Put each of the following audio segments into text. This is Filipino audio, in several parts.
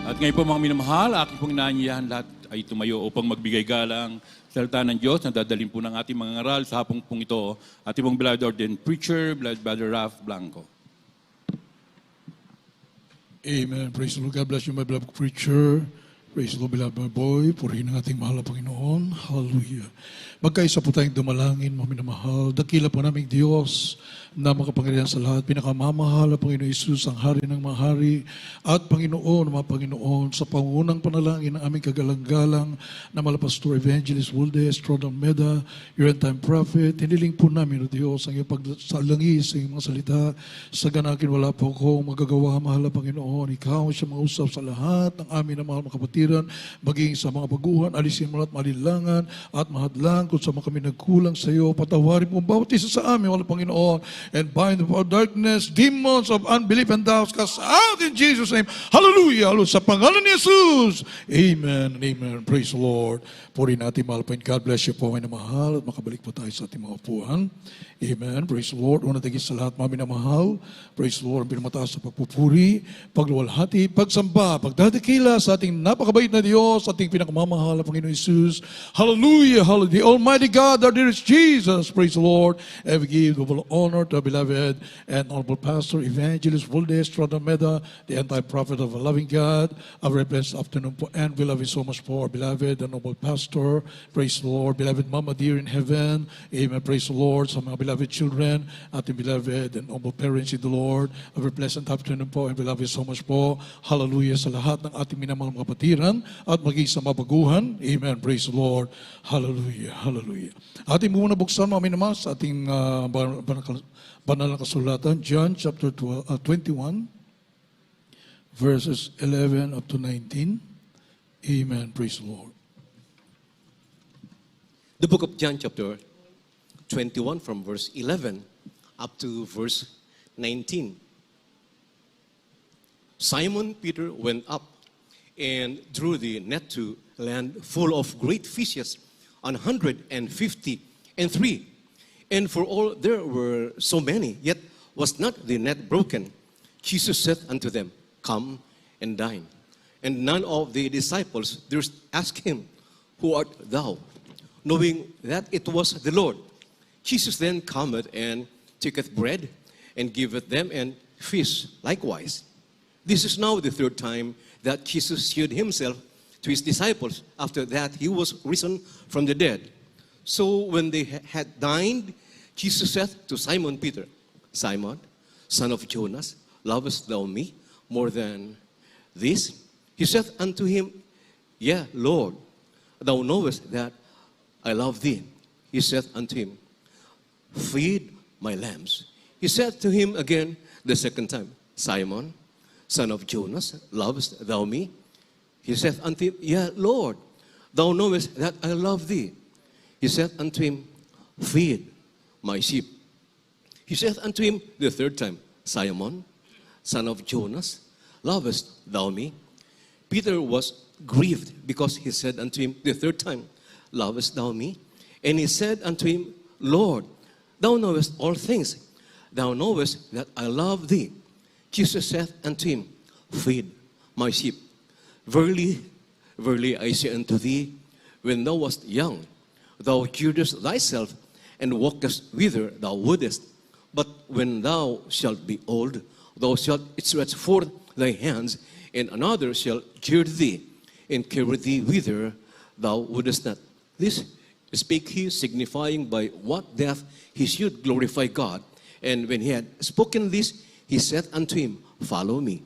At ngayon po mga minamahal, aking pong inaanyayahan lahat ay tumayo upang magbigay galang sa salita ng Diyos na dadalhin po ng ating mga ngaral sa hapong pong ito. Ating pong beloved ordained preacher, beloved Brother Ralph Blanco. Amen. Praise the Lord. God bless you, my beloved preacher. Praise the Lord, beloved my boy. Purihin ang ating mahal na Panginoon. Hallelujah. Magkaisa po tayong dumalangin, mga minamahal. Dakila po naming Diyos na makapangyarihan sa lahat. Pinakamamahal na Panginoon Isus, ang hari ng mga hari. At Panginoon, mga Panginoon, sa pangunang panalangin ng aming kagalang-galang na Malapastor Evangelist Waldes, Trodon Meda, your end-time prophet, hiniling po namin, O Diyos, ang iyong pagsalangis sa iyong mga salita. Sa ganakin, wala po akong magagawa, mahal na Panginoon. Ikaw siya mausap sa lahat ng aming na mahal mga kapatiran, maging sa mga baguhan, alisin mo lahat malilangan at mahadlang kung sa mga kami nagkulang sa iyo. Patawarin mo bawat isa sa amin, wala Panginoon, and bind the power of darkness, demons of unbelief and doubts, cast out in Jesus' name. Hallelujah! Hallelujah! Sa pangalan ni Jesus! Amen and amen. Praise the Lord. Puri natin, mahal po. God bless you po, may namahal, at makabalik po tayo sa ating mga upuan. Amen. Praise the Lord. Una tigis sa lahat, mga minamahal. Praise the Lord. Pinamataas sa pagpupuri, pagluwalhati, pagsamba, pagdadakila sa ating napakabait na Diyos, ating pinakamamahal na Panginoon Jesus. Hallelujah. Hallelujah. The Almighty God, our dearest Jesus. Praise the Lord. And we give double honor to our beloved and honorable pastor, evangelist, Waldes, Trodon Meda, the anti-prophet of a loving God. A very blessed afternoon po. And we love you so much for our beloved and noble pastor. Praise the Lord. Beloved Mama dear in heaven. Amen. Praise the Lord. Sa mga beloved children, ating beloved and humble parents in the Lord. A very pleasant afternoon po, and we love you so much po. Hallelujah sa lahat ng ating minamahal mga kapatiran at maging sa mabaguhan. Amen. Praise the Lord. Hallelujah. Hallelujah. Ating muna buksan mga minamahal sa ating banal na kasulatan, John chapter 21, verses 11 up to 19. Amen. Praise the Lord. The book of John chapter 21 from verse 11 up to verse 19. Simon Peter went up and drew the net to land full of great fishes, 153. And for all there were so many, yet was not the net broken. Jesus said unto them, Come and dine. And none of the disciples durst ask him, Who art thou? Knowing that it was the Lord. Jesus then cometh and taketh bread and giveth them, and fish likewise. This is now the third time that Jesus showed himself to his disciples after that he was risen from the dead. So when they had dined, Jesus said to Simon Peter, Simon, son of Jonas, lovest thou me more than this? He said unto him, Yea, Lord, thou knowest that I love thee. He said unto him, Feed my lambs. He said to him again the second time, Simon, son of Jonas, lovest thou me? He said unto him, Yea, Lord, thou knowest that I love thee. He said unto him, Feed my sheep. He said unto him the third time, Simon, son of Jonas, lovest thou me? Peter was grieved because he said unto him the third time, Lovest thou me? And he said unto him, Lord, thou knowest all things. Thou knowest that I love thee. Jesus said unto him, Feed my sheep. Verily, verily, I say unto thee, when thou wast young, thou girdest thyself and walkest whither thou wouldest. But when thou shalt be old, thou shalt stretch forth thy hands, and another shall gird thee and carry thee whither thou wouldest not. This spake he, signifying by what death he should glorify God. And when he had spoken this, he said unto him, Follow me.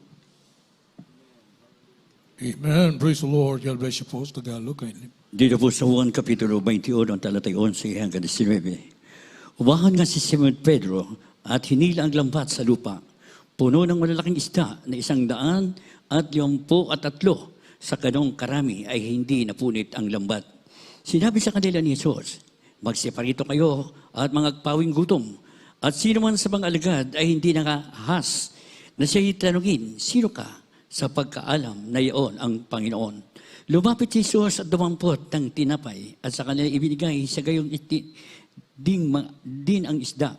Amen. Praise the Lord. God bless you po sa Tagalog. Dito po sa Juan Kapitulo 21, talatay 11 hanggang 19. Umahan nga si Simon Pedro at hinila ang lambat sa lupa. Puno ng malalaking isda na 153 sa kanong karami ay hindi napunit ang lambat. Sinabi sa kanila ni Jesus, magseparito kayo at mangagpawing gutom. At sino man sa mga alagad ay hindi nakahas na siya'y tanungin, sino ka? Sa pagkaalam na iyon ang Panginoon. Lumapit si Jesus at dumampot ng tinapay at sa kanila ibinigay sa gayong din ang isda.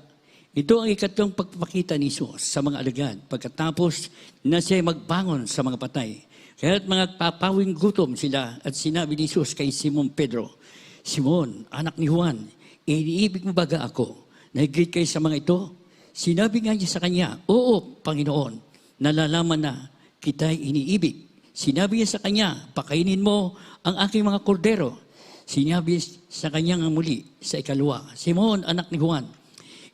Ito ang ikatlong pagpapakita ni Jesus sa mga alagad pagkatapos na siya magbangon sa mga patay. Kaya't mga papawing gutom sila at sinabi ni Jesus kay Simon Pedro, Simon, anak ni Juan, iniibig mo baga ako? Nahigit kayo sa mga ito? Sinabi nga niya sa kanya, Oo, Panginoon, nalalaman na kita'y iniibig. Sinabi niya sa kanya, pakainin mo ang aking mga kordero. Sinabi sa kanya nga muli sa ikalawa, Simon, anak ni Juan,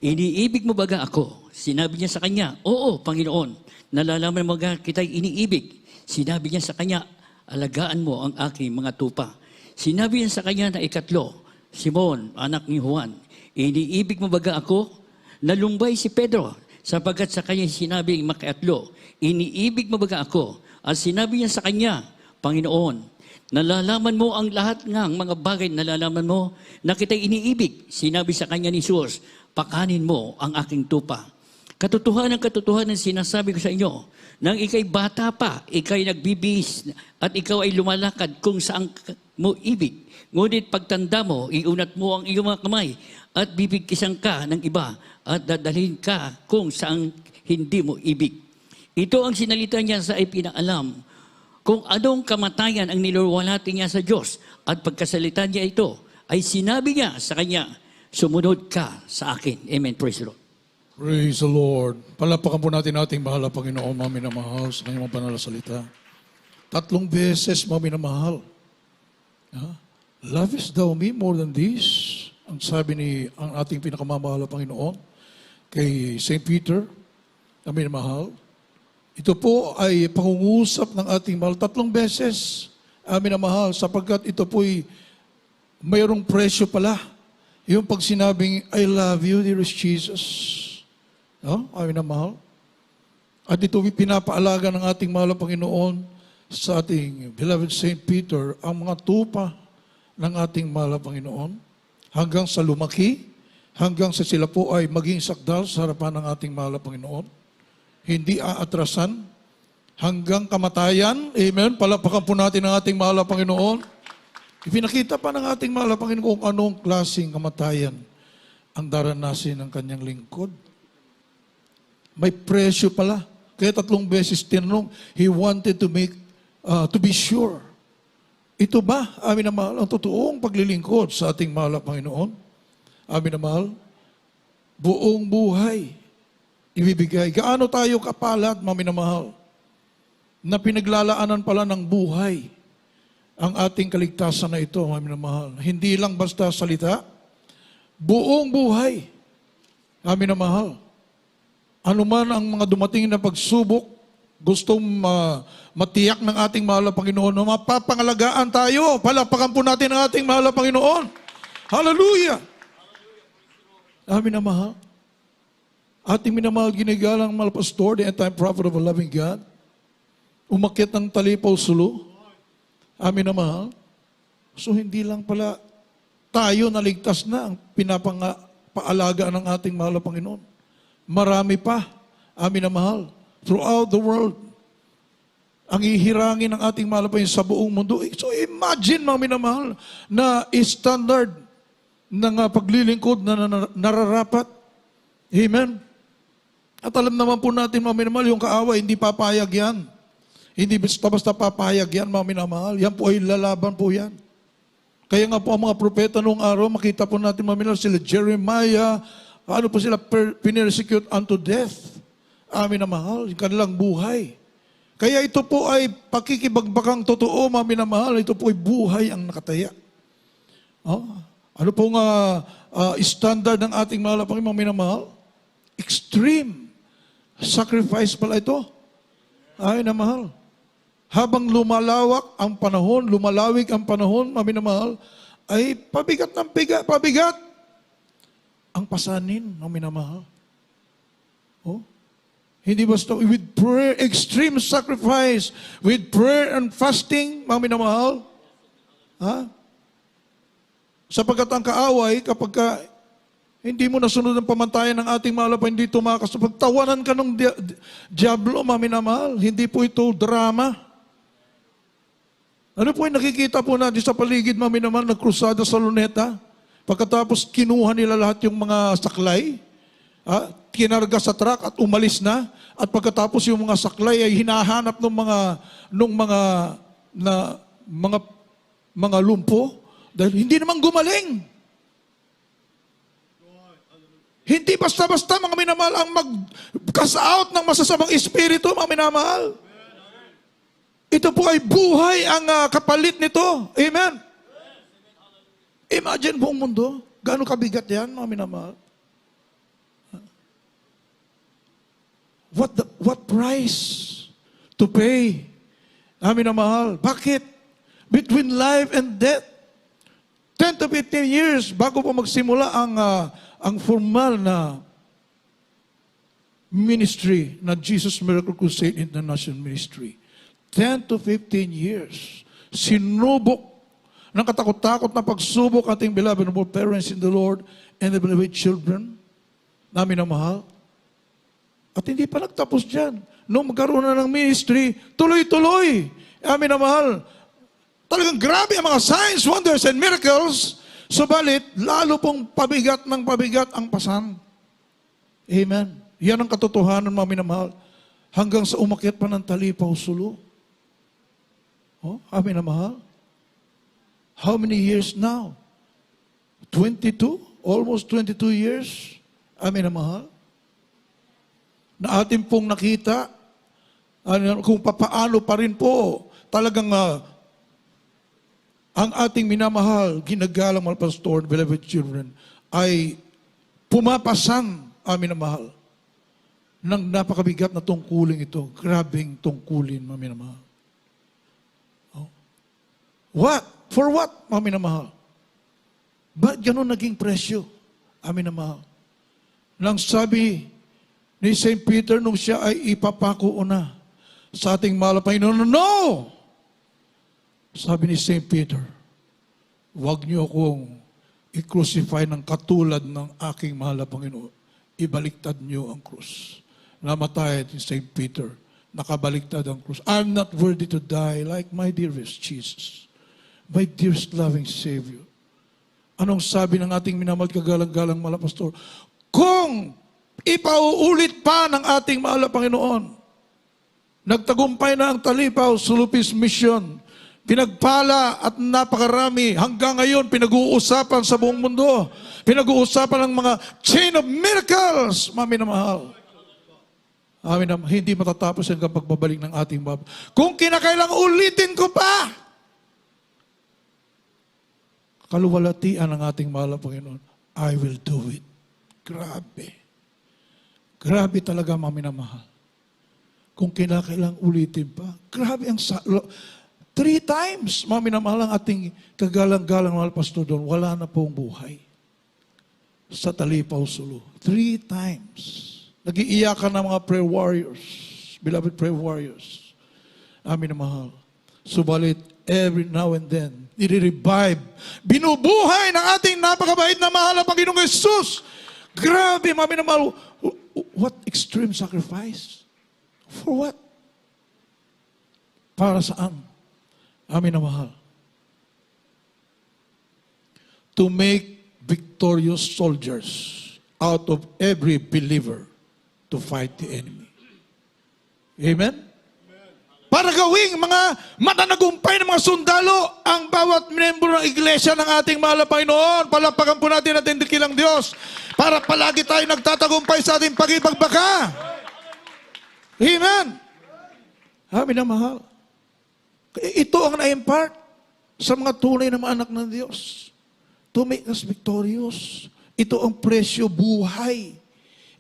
iniibig mo baga ako? Sinabi niya sa kanya, Oo, Panginoon, nalalaman mo baga kita'y iniibig. Sinabi niya sa kanya, alagaan mo ang aking mga tupa. Sinabi niya sa kanya na ikatlo, Simon, anak ni Juan, iniibig mo baga ako? Nalumbay si Pedro, sapagkat sa kanya sinabi ang makatlo, iniibig mo baga ako? At sinabi niya sa kanya, Panginoon, nalalaman mo ang lahat ng mga bagay, nalalaman mo na kita'y iniibig. Sinabi sa kanya ni Jesus, pakanin mo ang aking tupa. Katotohanan sinasabi ko sa inyo, nang ikay bata pa, ikay nagbibihis at ikaw ay lumalakad kung saan mo ibig. Ngunit pagtanda mo, iunat mo ang iyong mga kamay at bibigkisan ka ng iba at dadalhin ka kung saan hindi mo ibig. Ito ang sinalita niya sa ipinaalam kung anong kamatayan ang niluwalhati niya sa Diyos at pagkasalita niya ito ay sinabi niya sa kanya, sumunod ka sa akin. Amen. Praise the Lord. Praise the Lord. Palapakan po natin ating mahal na Panginoon, mami na mahal, sa kanyang mga banal na salita. 3 beses, mami na mahal. Lovest thou me more than this? Ang sabi ni ang ating pinakamamahal na Panginoon kay St. Peter, mami na mahal. Ito po ay pangungusap ng ating mahal 3 beses, amin na mahal, sapagkat ito po'y mayroong presyo pala. Yung pag sinabing, I love you, dearest Jesus. Amin na mahal. At ito pinapaalaga ng ating mahal na Panginoon sa ating beloved St. Peter, ang mga tupa ng ating mahal na Panginoon, hanggang sa lumaki, hanggang sa sila po ay maging sakdal sa harapan ng ating mahal na Panginoon. Hindi aatrasan hanggang kamatayan. Amen. Palapakan po natin ang ating mahal na Panginoon. Ipinakita pa ng ating mahal na Panginoon kung anong klaseng kamatayan ang daranasin ng kanyang lingkod. May presyo pala. Kaya 3 beses tinanong, he wanted to make, to be sure. Ito ba, amin na mahal, ang totoong paglilingkod sa ating mahal na Panginoon? Amin na mahal, buong buhay ibibigay. Gaano tayo kapalat, mami na mahal, na pinaglalaanan pala ng buhay ang ating kaligtasan na ito, mami na mahal. Hindi lang basta salita, buong buhay, mami na mahal. Ano man ang mga dumating na pagsubok, gustong matiyak ng ating mahal na Panginoon, na mapapangalagaan tayo. Palapakan po natin ang ating mahal na Panginoon. Hallelujah! Amin na mahal. Ating minamahal ginigalang mahal pastor, the end-time prophet of a loving God, umakyat ng talipaw sulo. Amin na mahal. So hindi lang pala tayo naligtas na ang pinapaalagaan ng ating mahal na Panginoon. Marami pa, amin na mahal, throughout the world, ang ihirangin ng ating mahal na Panginoon sa buong mundo. So imagine, amin na mahal, na standard ng paglilingkod na nararapat. Amen. At alam naman po natin, amin na mahal, yung kaaway, hindi papayag yan. Hindi basta-basta papayag yan, amin na mahal. Yan po ay lalaban po yan. Kaya nga po ang mga propeta noong araw, makita po natin, amin na mahal, sila Jeremiah, ano po sila, pinersecute unto death. Amin na mahal, yung kanilang buhay. Kaya ito po ay pakikibagbakang totoo, amin na mahal. Ito po ay buhay ang nakataya. Ano pong standard ng ating mahal na Panginoon, amin na mahal? Extreme sacrifice pala ito. Amin na mahal. Habang lumalawak ang panahon, lumalawig ang panahon, amin na mahal, ay pabigat ng pabigat ang pasanin ng minamahal. Hindi basta with prayer, extreme sacrifice, with prayer and fasting, mga minamahal. Sapagkat ang kaaway, kapag hindi mo nasunod ang pamantayan ng ating mahal pa, hindi tumakas. Pagtawanan ka ng diablo, mga minamahal. Hindi po ito drama. Ano po yung nakikita po natin sa paligid, mga minamahal, nagkrusada sa Luneta? Pagkatapos kinuha nila lahat yung mga saklay, kinarga sa truck at umalis na. At pagkatapos yung mga saklay ay hinahanap ng mga lumpo dahil hindi naman gumaling. Hindi basta-basta mga minamahal ang mag-cast out ng masasamang espiritu, mga minamahal. Ito po ay buhay ang kapalit nito. Amen. Imagine buong mundo. Gaano kabigat yan, mga minamahal? What price to pay? Amin na mahal. Bakit? Between life and death. 10 to 15 years bago pa magsimula ang formal na ministry na Jesus Miracle Crusade International Ministry. 10 to 15 years. Sinubok ng katakot-takot na pagsubok ating beloved and parents in the Lord and the beloved children. Namin na mahal. At hindi pa nagtapos dyan. Nung magkaroon na ng ministry, tuloy-tuloy. Amin na mahal. Talagang grabe ang mga signs, wonders, and miracles. Subalit, lalo pong pabigat ng pabigat ang pasan. Amen. Yan ang katotohanan, mga minamahal. Hanggang sa umakyat pa ng talipaw sulo. Oh, amin na mahal. How many years now? 22? Almost 22 years. Amin na mahal. Na atin pong nakita kung papaano pa rin po talagang ang ating minamahal, ginagalang mga pastor, beloved children, ay pumapasan, amin na mahal, ng napakabigat na tungkulin ito. Grabing tungkulin, amin na mahal. Oh. What? For what, amin na mahal? Ba't ganun naging presyo, amin na mahal? Nang sabi ni St. Peter nung siya ay ipapako na sa ating mahal na Panginoon, no! Sabi ni St. Peter, huwag niyo akong i-crucify ng katulad ng aking mahal na Panginoon. Ibaliktad niyo ang krus. Namatay si St. Peter. Nakabaliktad ang krus. I'm not worthy to die like my dearest Jesus. My dearest loving Savior. Anong sabi ng ating minamahal kagalang-galang mahal na pastor? Kung ipauulit pa ng ating mahal na Panginoon, nagtagumpay na ang Talipaw Sulupis Mission, pinagpala at napakarami. Hanggang ngayon, pinag-uusapan sa buong mundo. Pinag-uusapan ng mga chain of miracles. Mami na mahal. Amin na, hindi matatapos hanggang pagbabalik ng ating Baba. Kung kinakailang ulitin ko pa, kaluwalhatian ng ating mahal na Panginoon, I will do it. Grabe. Grabe talaga, mami na mahal. Kung kinakailang ulitin pa, grabe ang 3 times, mami na mahal, ang ating kagalang-galang mahal pastor doon, wala na pong buhay. Sa Talipaw Sulu. 3 times. Nag-iiyakan ng mga prayer warriors, beloved prayer warriors. Amin na mahal. Subalit, every now and then, nire-revive, binubuhay ng ating napakabait na mahal na Panginoong Jesus. Grabe, mami na mahal. What extreme sacrifice? For what? Para saan? Amin na mahal. To make victorious soldiers out of every believer to fight the enemy. Amen? Para gawing mga matanagumpay ng mga sundalo ang bawat membro ng iglesia ng ating mahal na Panginoon. Palapakan po natin at dakilang Diyos para palagi tayo nagtatagumpay sa ating pagipagbaka. Amen? Amin na mahal. Ito ang na-impart sa mga tunay na mga anak ng Diyos. To make us victorious. Ito ang presyo buhay.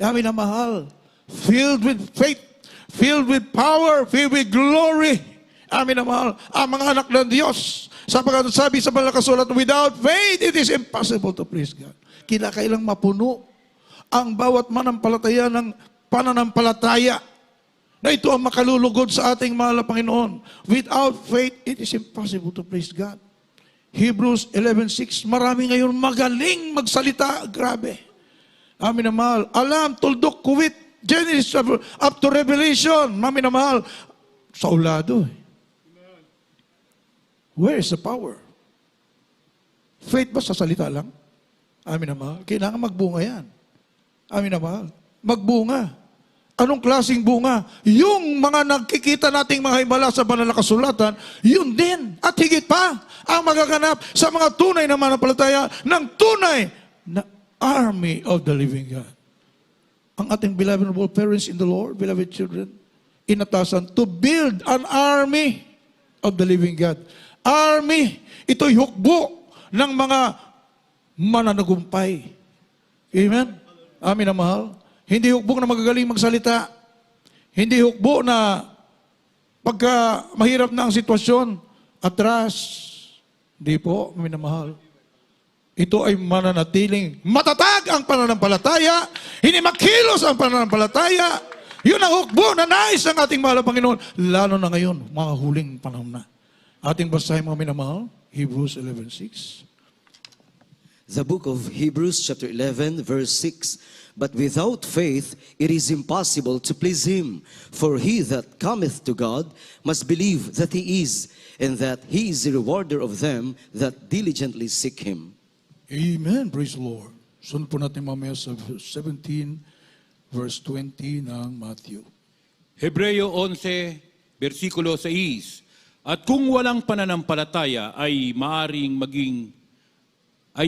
Amin na mahal. Filled with faith, filled with power, filled with glory. Amin na mahal. Ang mga anak ng Diyos. Sapagkat sabi sa banal na kasulat, without faith, it is impossible to please God. Kinakailang mapuno ang bawat manampalataya ng pananampalataya na ito ang makalulugod sa ating mahal na Panginoon. Without faith, it is impossible to please God. Hebrews 11:6, marami ngayon magaling magsalita. Grabe. Amin na mahal. Alam, tuldok, kuwit, Genesis up to Revelation. Mami na mahal. Sa ulado. Where is the power? Faith ba sa salita lang? Amin na mahal. Kailangan magbunga yan. Amin na mahal. Magbunga. Anong klaseng bunga? Yung mga nakikita nating mga himala sa banal na kasulatan, yun din. At higit pa, ang magaganap sa mga tunay na mananampalataya ng tunay na army of the living God. Ang ating beloved parents in the Lord, beloved children, inatasan to build an army of the living God. Army, ito'y hukbo ng mga mananagumpay. Amen? Amin na mahal. Hindi hukbo na magagaling magsalita. Hindi hukbo na pagka mahirap na ang sitwasyon, atras. Hindi po, amin na mahal. Ito ay mananatiling matatag ang pananampalataya, hindi makilos ang pananampalataya. Yun ang hukbo na nais ng ating mahal na Panginoon, lalo na ngayon, mga huling panahon na. Ating basahin mga minamahal, Hebrews 11:6. The book of Hebrews chapter 11 verse 6. But without faith it is impossible to please him. For he that cometh to God must believe that he is, and that he is the rewarder of them that diligently seek him. Amen. Praise the Lord. Sunod po natin mamaya sa 17 verse 20 ng Matthew. Hebreo 11, versikulo 6. At kung walang pananampalataya ay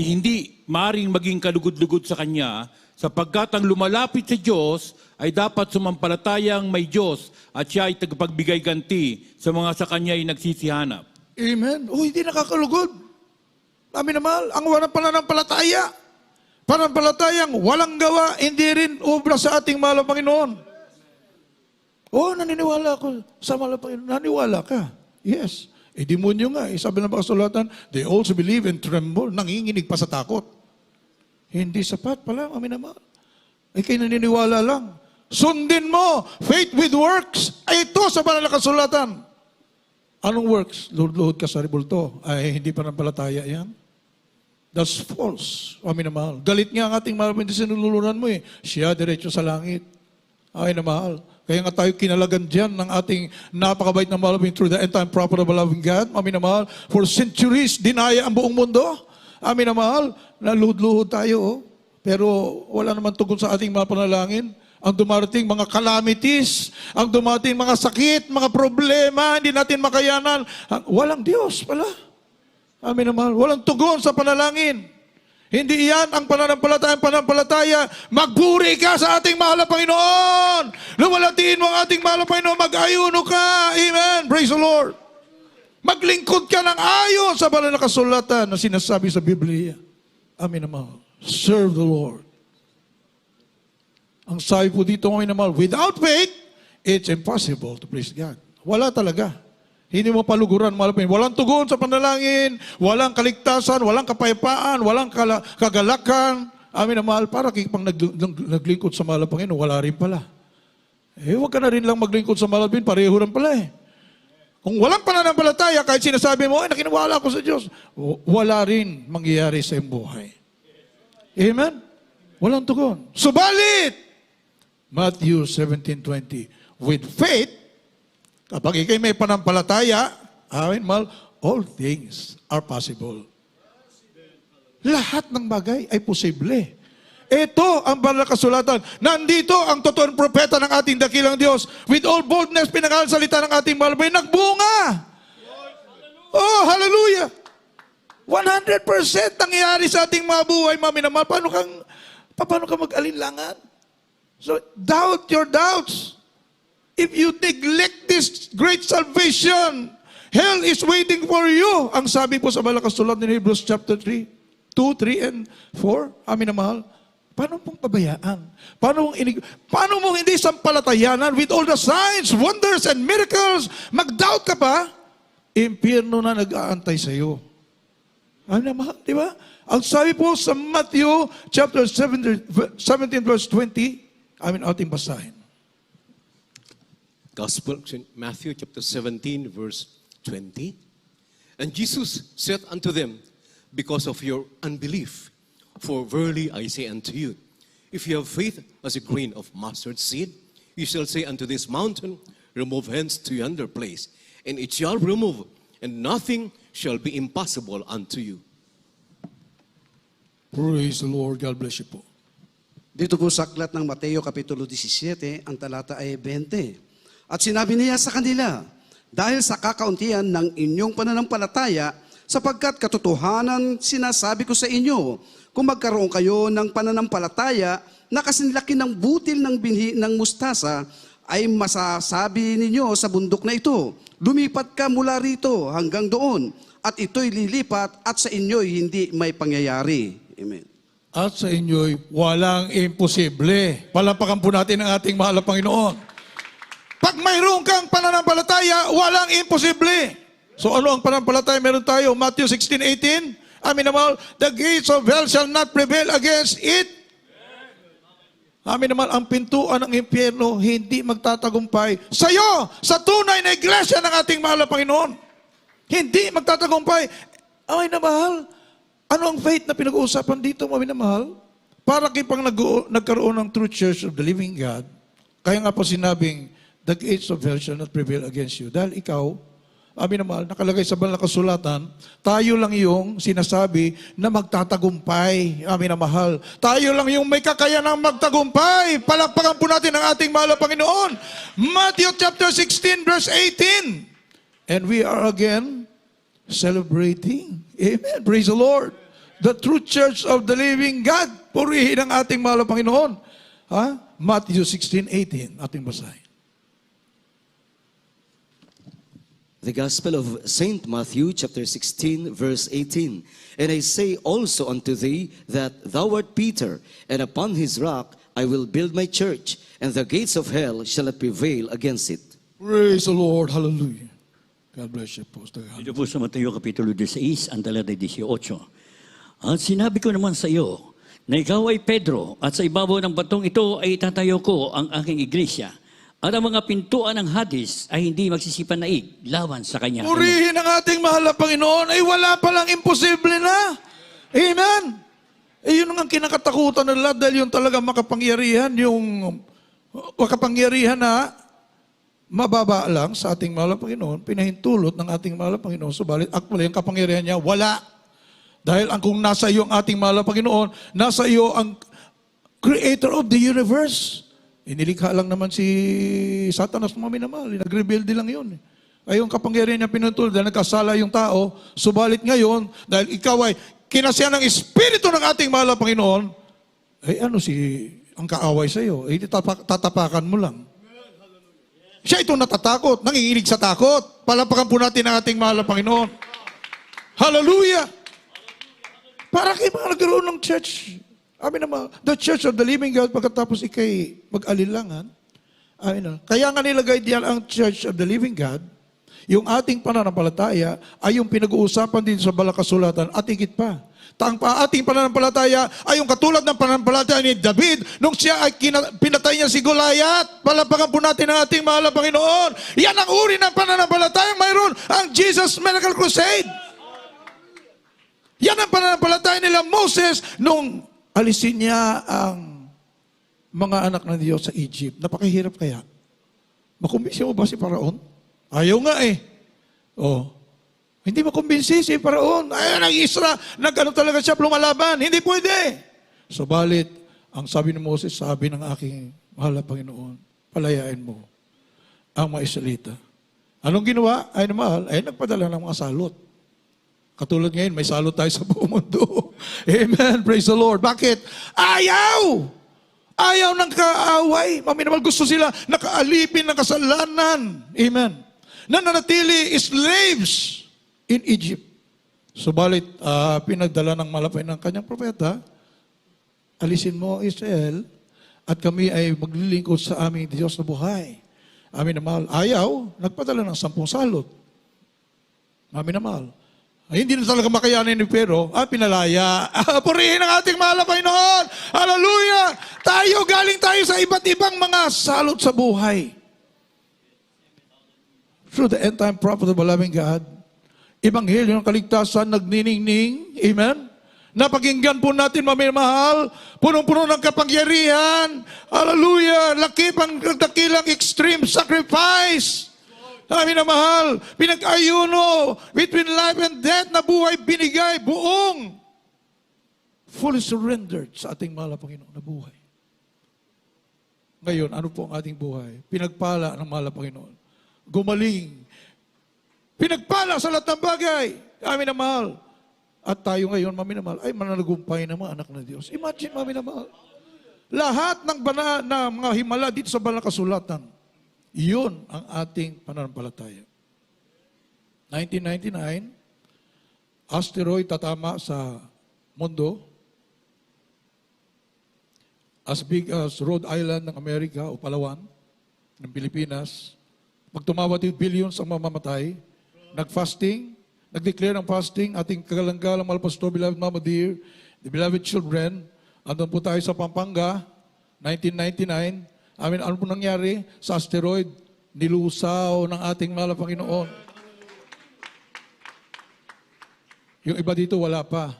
hindi maaring maging kalugod-lugod sa Kanya, sapagkat ang lumalapit sa Diyos ay dapat sumampalatayang may Diyos at siya ay tagapagbigay ganti sa mga sa Kanya ay nagsisihanap. Amen. Hindi nakakalugod. Amin na mahal. Ang walang pananampalataya. Pananampalatayang walang gawa, hindi rin obra sa ating mahal na Panginoon. Naniniwala ako sa mahal na Panginoon. Naniwala ka. Yes. Demonyo nga. Sabi ng kasulatan, they also believe and tremble. Nanginginig pa sa takot. Hindi sapat pala, amin na mahal. Kayo naniniwala lang. Sundin mo, faith with works. Ito sa banal na kasulatan. Anong works? Luhod ka sa ribulto. Hindi pa nampalataya yan. That's false. Amin na mahal. Galit nga ang ating mahal, hindi sinululunan mo Siya diretso sa langit. Amin na mahal. Kaya nga tayo kinalagan dyan ng ating napakabait na mahal through the end time prophet of a loving God. Amin na mahal. For centuries, dinaya ang buong mundo. Amin na mahal. Naluhod-luhod tayo. Pero wala naman tugon sa ating mga panalangin. Ang dumarating mga calamities, ang dumating mga sakit, mga problema, hindi natin makayanan. Walang Diyos pala. Amin na mahal. Walang tugon sa panalangin. Hindi yan ang pananampalataya. Magburi ka sa ating mahal na Panginoon. Lumalatiin mo ang ating mahal na Panginoon. Mag-ayuno ka. Amen. Praise the Lord. Maglingkod ka ng ayon sa banal na kasulatan na sinasabi sa Biblia. Amin na mahal. Serve the Lord. Ang sabi po dito ngayon na mahal, without faith, it's impossible to please God. Wala talaga. Hindi mo paluguran, mahal pa. Walang tugon sa panalangin, walang kaligtasan, walang kapayapaan, walang kagalakan. Amin na mahal, para kipang naglingkod sa mahal na Panginoon, wala rin pala. Huwag ka na rin lang maglingkod sa mahal na Panginoon, pareho rin pala Kung walang pananampalataya, kahit sinasabi mo, nakiniwala ako sa Diyos, wala rin mangyayari sa iyong buhay. Amen? Walang tugon. Subalit, Matthew 17:20, with faith, kapag ikay may panampalataya, amen, mahal, all things are possible. Lahat ng bagay ay posible. Ito ang banal na kasulatan. Nandito ang totoong propeta ng ating dakilang Diyos. With all boldness, pinangasalita ng ating malabay, nagbunga. Oh, hallelujah. 100% nangyayari sa ating mga buhay, mami naman. Paano ka mag-alinlangan? So, doubt your doubts. If you neglect this great salvation, hell is waiting for you. Ang sabi po sa banal na kasulatan ni Hebrews chapter 2, 3, and 4. Amin na mahal. Paano mong pabayaan? Paano mong hindi sampalatayanan with all the signs, wonders, and miracles? Mag-doubt ka pa? Impyerno na nag-aantay sa iyo. Amin na mahal, di ba? Ang sabi po sa Matthew chapter 17 verse 20, amin ating basahin. Gospel, Matthew chapter 17, verse 20. And Jesus said unto them, because of your unbelief, for verily I say unto you, if you have faith as a grain of mustard seed, you shall say unto this mountain, remove hence to yonder place, and it shall remove, and nothing shall be impossible unto you. Praise the Lord. God bless you po. Dito po sa aklat ng Mateo Kapitulo 17, ang talata ay 20. At sinabi niya sa kanila, dahil sa kakauntian ng inyong pananampalataya, sapagkat katotohanan sinasabi ko sa inyo, kung magkaroon kayo ng pananampalataya na kasinlaki ng butil ng binhi ng mustasa, ay masasabi ninyo sa bundok na ito, lumipat ka mula rito hanggang doon, at ito'y lilipat at sa inyo'y hindi may pangyayari. Amen. At sa inyo'y walang imposible. Palapakan po natin ang ating mahal na Panginoon. Pag mayroon kang pananampalataya, walang imposible. So ano ang pananampalataya meron tayo? Matthew 16:18. Amin naman, the gates of hell shall not prevail against it. Amin naman, ang pintuan ng impyerno hindi magtatagumpay sa iyo, sa tunay na iglesia ng ating mahal na Panginoon. Hindi magtatagumpay. Amin na mahal, ano ang faith na pinag-uusapan dito, amin na mahal? Para kipang nagkaroon ng true church of the living God, kaya nga po sinabing, the gates of hell shall not prevail against you. Dahil ikaw, amin na mahal, nakalagay sa banal na kasulatan, tayo lang yung sinasabi na magtatagumpay. Amin na mahal. Tayo lang yung may kakayanang magtagumpay. Palakpakan po natin ang ating mahal na Panginoon. Matthew chapter 16 verse 18. And we are again celebrating. Amen. Praise the Lord. The true church of the living God. Purihin ang ating mahal na Panginoon. Ha? Matthew 16:18. Ating basahin. The Gospel of Saint Matthew, chapter 16, verse 18. And I say also unto thee that thou art Peter, and upon his rock I will build my church, and the gates of hell shall not prevail against it. Praise the Lord. Hallelujah. God bless you po. Dito po sa Mateo Kapitulo 16, ang talata 18. At sinabi ko naman sa iyo, na ikaw ay Pedro, at sa ibabaw ng batong ito ay itatayo ko ang aking iglesia. At ang mga pintuan ng Hades ay hindi magsisipan naig laban sa kanya. Purihin ang ating mahal na Panginoon ay wala palang imposible na. Amen. Eh yun ang kinakatakutan ng lahat dahil yun talaga makapangyarihan, yung makapangyarihan na mababa lang sa ating mahal na Panginoon, pinahintulot ng ating mahal na Panginoon, subalit actually ang kapangyarihan niya, wala. Dahil ang kung nasa iyo ang ating mahal na Panginoon, nasa iyo ang creator of the universe. Inilikha lang naman si Satanas mga minamahal. Nag-rebuild lang yun. Ay yung kapangyarihan niya pinutulad dahil nagkasala yung tao. Subalit ngayon, dahil ikaw ay kinasiyan ng Espiritu ng ating mahal na Panginoon, ay ano ang kaaway sa iyo? Ay tatapakan mo lang. Siya itong natatakot, nanginginig sa takot. Palapakan po natin ang ating mahal na Panginoon. Hallelujah! Para kayo mga nagkaroon ng church. Amin naman, the church of the living God, pagkatapos ikay mag-alilangan, amin na. Kaya nga nilagay diyan ang church of the living God, yung ating pananampalataya ay yung pinag-uusapan din sa balakasulatan at higit pa. Ating pananampalataya ay yung katulad ng pananampalataya ni David nung siya ay pinatay niya si Goliath. Palapakan po natin ang ating mahal na Panginoon. Yan ang uri ng pananampalataya mayroon ang Jesus Miracle Crusade. Yan ang pananampalataya nila Moses nung alisin niya ang mga anak ng Diyos sa Egypt. Napakahirap kaya. Makumbinsi mo ba si Paraon? Ayaw nga eh. Oh. Hindi makumbinsi si Paraon. Ay, nag-ano talaga siya, lumalaban. Hindi pwede. Subalit, ang sabi ni Moses, sabi ng aking mahal na Panginoon, palayain mo ang mga Israelita. Anong ginawa? Ay mahal, ay nagpadala ng mga salot. Katulad ngayon, may salot tayo sa buong mundo. Amen. Praise the Lord. Bakit? Ayaw! Ayaw ng kaaway. Maminamal gusto sila nakaalipin ng kasalanan. Amen. Nananatili slaves in Egypt. Subalit, pinagdala ng malapay ng kanyang propeta, alisin mo Israel at kami ay maglilingkod sa aming Diyos na buhay. Amin na mahal. Ayaw, nagpadala ng 10 salot. Amin na mahal. Ay, hindi na talaga makayanin ni Pero, pinalaya. Purihin ang ating mahal na Panginoon. Hallelujah! Galing tayo sa iba't ibang mga salot sa buhay. Through the end time prophet of the loving God, Ebanghelyo ng kaligtasan, nagniningning, amen? Napakinggan po natin, mamimahal, punong-puno ng kapangyarihan, hallelujah, dakilang extreme sacrifice. Amin na mahal, pinag-ayuno between life and death na buhay binigay, buong fully surrendered sa ating mahal na Panginoon na buhay. Ngayon, ano po ang ating buhay? Pinagpala ng mahal na Panginoon. Gumaling. Pinagpala sa lahat ng bagay. Amin na mahal. At tayo ngayon, mami na mahal, ay mananagumpay na mga anak ng Diyos. Imagine, mami na mahal. Lahat ng na mga himala dito sa banal na kasulatan, iyon ang ating pananampalataya. 1999, asteroid tatama sa mundo as big as Rhode Island ng Amerika o Palawan ng Pilipinas. Pag tumawad yung billions ang mamamatay, nag-fasting, nag-declare ng fasting, ating kagalang-galang mahal pastor, beloved Mama Dear, the beloved children, andun po tayo sa Pampanga, 1999. Amin, ano po nangyari sa asteroid? Nilusaw ng ating mahal na Panginoon. Yung iba dito wala pa.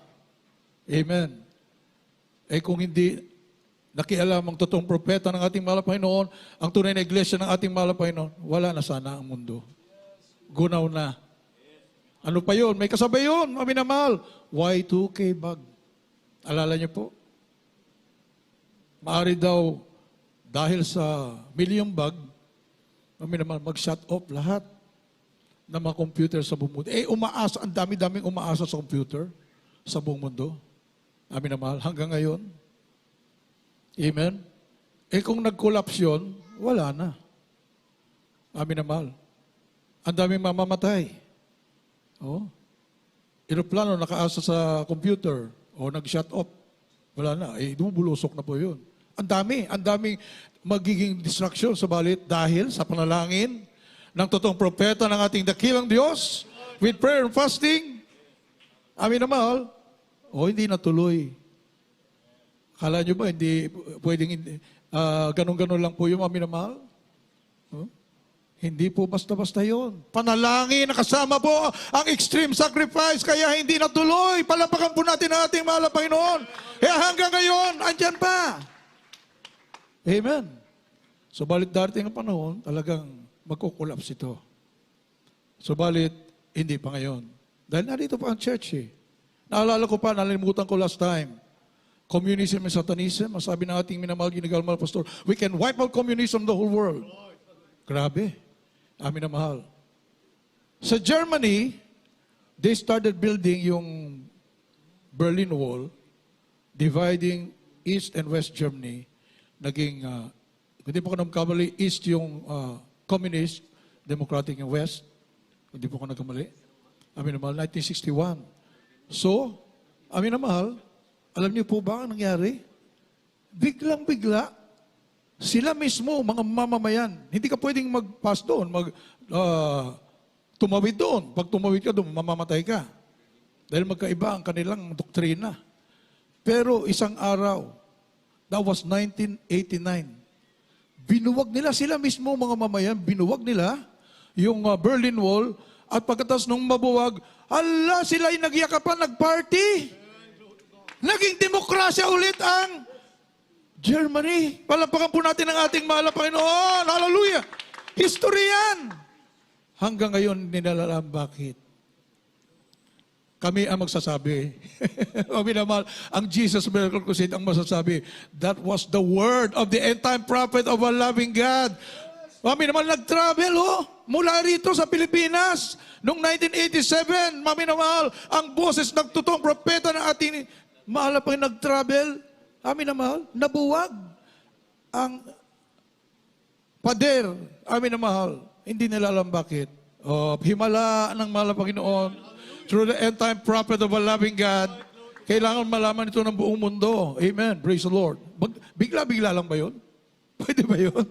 Amen. Eh kung hindi nakialam ang totoong propeta ng ating mahal na Panginoon, ang tunay na iglesia ng ating mahal na Panginoon, wala na sana ang mundo. Gunaw na. Ano pa yun? May kasabay yun, mami na mahal. Y2K bug. Alala niyo po? Maari daw, dahil sa million bug, mami na mahal, mag-shut off lahat ng mga computer sa buong mundo. Umaasa, ang dami-daming umaasa sa computer sa buong mundo. Amin na mahal, hanggang ngayon. Amen? Kung nag-collapse yun, wala na. Amin na mahal. Ang daming mamamatay. Oh. Aeroplano nakaasa sa computer o nag-shut off. Wala na. Bumubulusok na po yun. Ang daming magiging distraction sa balit dahil sa panalangin ng totoong propeta ng ating dakilang Diyos with prayer and fasting. Amin na mahal. Hindi natuloy. Akala nyo ba hindi pwedeng ganun-ganun lang po yung amin na mahal? Hindi po basta-basta yun. Panalangin, nakasama po ang extreme sacrifice, kaya hindi natuloy. Palapakan po natin ang ating mahal na Panginoon. Kaya hanggang ngayon, andyan pa. Amen. Subalit darating ang panahon, talagang magkukulaps ito. Subalit, hindi pa ngayon. Dahil narito pa ang church eh. Naalala ko pa, nalimutan ko last time. Communism and Satanism, masabi ng ating minamahal ginagalmal pastor, we can wipe out communism the whole world. Grabe. Amin na mahal. Sa Germany, they started building yung Berlin Wall, dividing East and West Germany. Naging, hindi po ko nagkamali, East yung communist, democratic yung West. Hindi po ko nagkamali. Amin na mahal, 1961. So, amin na mahal, alam niyo po ba ang nangyari? Biglang-bigla, sila mismo, mga mamamayan, hindi ka pwedeng mag-pass doon, tumawid doon. Pag tumawid ka doon, mamamatay ka. Dahil magkaiba ang kanilang doktrina. Pero isang araw, that was 1989, binuwag nila, sila mismo mga mamayan, binuwag nila yung Berlin Wall, at pagkatapos nung mabuwag, sila ay nagyakapan, nagparty. Naging demokrasya ulit ang Germany. Palampakan po natin ang ating mahal na Panginoon. Hallelujah! History yan! Hanggang ngayon, ninalalam bakit. Kami ang magsasabi. Kami naman, ang Jesus Miracle Crusade ang masasabi, that was the word of the end-time prophet of our loving God. Kami naman nag-travel, mula rito sa Pilipinas. Noong 1987, mami na mahal, ang boses ng totoong propeta ng ating mahal na Panginoon nag-travel. Amin na mahal, nabuwag ang pader. Amin na mahal, hindi nila alam bakit. Himala ng mahal na Panginoon, through the end-time prophet of a loving God, kailangan malaman ito ng buong mundo. Amen. Praise the Lord. Bigla-bigla lang ba yun? Pwede ba yun?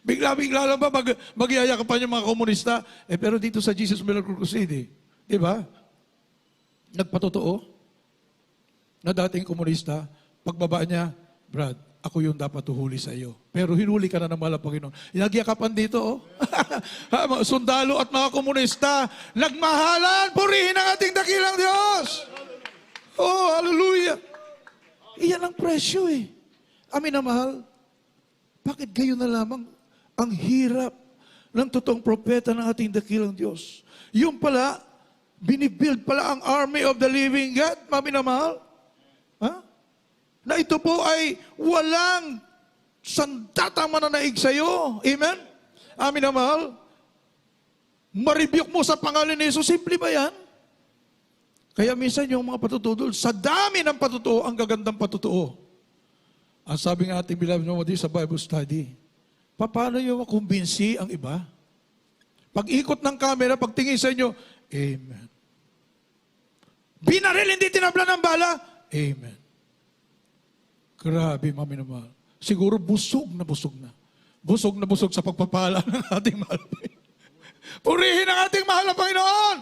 Bigla-bigla lang ba magyayakapan yung mga komunista? Pero dito sa Jesus Miracle Crusade, di ba? Nagpatotoo na dating komunista, pagbaba niya, Brad, ako yung dapat tuhuli sa iyo. Pero hinuli ka na ng mahal na Panginoon. Nagyakapan dito, sundalo at mga komunista, nagmahalan, purihin ang ating dakilang Diyos. Hallelujah. Iyan ang presyo eh. Amin na mahal. Bakit gayon na lamang ang hirap ng totoong propeta ng ating dakilang Diyos? Yung pala, binibuild pala ang army of the living God, mami na mahal. Na ito po ay walang Sandatang mananaig sa'yo. Amen? Amin na mahal. Maribyok mo sa pangalan ni Jesus. Simple ba yan? Kaya minsan yung mga patutudol, sa dami ng patutuo, ang gagandang patutuo. Ang sabi ng ating beloved Nomadi sa Bible study, paano nyo makumbinsi ang iba? Pag ikot ng camera, pagtingin sa inyo, Amen. Binaril, hindi tinabla ng bala, Amen. Grabe, mami naman. Siguro busog na busog na. Busog na busog sa pagpapala ng ating mahal. Purihin ang ating mahal na Panginoon.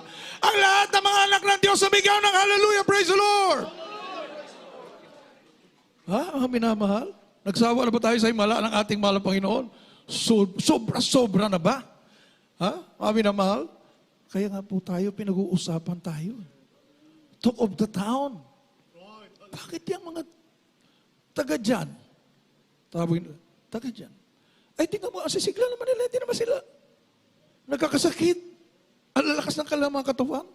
Ang lahat ng mga anak ng Diyos sumigaw ng hallelujah, praise the Lord. Ha, mga minamahal? Nagsawa na ba tayo sa himala ng ating mahal na Panginoon? Sobra-sobra na ba? Ha, mga minamahal? Kaya nga po tayo, pinag-uusapan tayo. Talk of the town. Bakit yung mga taga dyan? Taga dyan. Ay, tingnan mo, asisigla naman nila, hindi naman sila nagkakasakit. Ang lalakas ng kanilang katawan.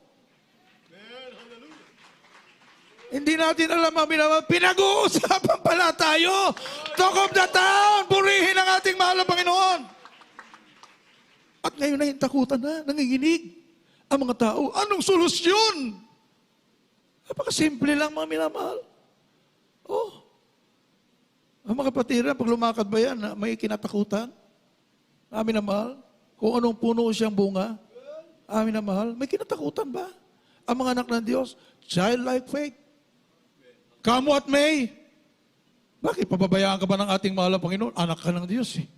Hindi natin alam, pinag-uusapan pala tayo. Talk of the town. Purihin ang ating mahal na Panginoon. At ngayon na yung takutan na, nanginginig ang mga tao. Anong solusyon? Napakasimple lang, mga minamahal. Oh. Ang mga kapatiran, pag lumakad ba yan, may kinatakutan? Amin na mahal. Kung anong puno siyang bunga, amin na mahal, may kinatakutan ba? Ang mga anak ng Diyos, childlike faith. Come what may. Bakit? Pababayaan ka ba ng ating mahal na Panginoon? Anak ka ng Diyos eh.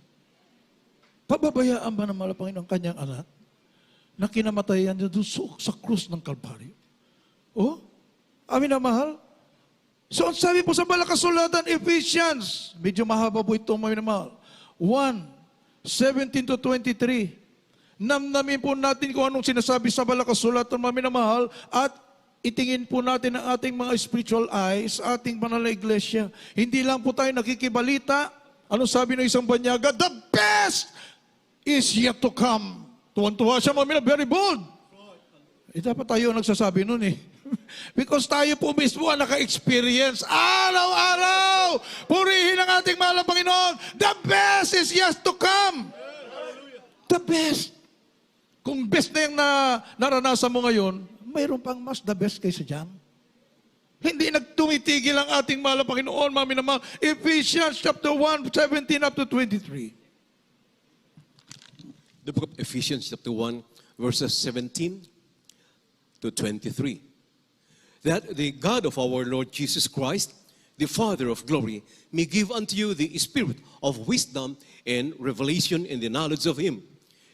Pababayaan ba ng mahal na Panginoon ang kanyang anak na kinamatayan niya doon sa krus ng Kalbaryo? Oh? Amin na mahal? So, ang sabi po sa balakasulatan, Ephesians, medyo mahaba po ito, mga minamahal. 1:17 to 23. Namnamin po natin kung anong sinasabi sa balakasulatan, mga minamahal, at itingin po natin ang ating mga spiritual eyes, ating banal na iglesia. Hindi lang po tayo nakikibalita. Ano sabi ng isang banyaga? The best is yet to come. Tuwan-tuwa siya, mga minamahal, very bold. Dapat tayo nagsasabi nun eh. Because tayo po mismo ang naka-experience araw-araw. Purihin ang ating mahal na Panginoon. The best is yet to come. The best. Kung best na yung naranasan mo ngayon, mayroon pang mas the best kaysa dyan. Hindi nagtumitigil ang ating mahal na Panginoon, mami naman. Ephesians chapter 1:17 up to 23. The book of Ephesians chapter 1, verses 17 to 23. That the God of our Lord Jesus Christ, the Father of glory, may give unto you the spirit of wisdom and revelation in the knowledge of him,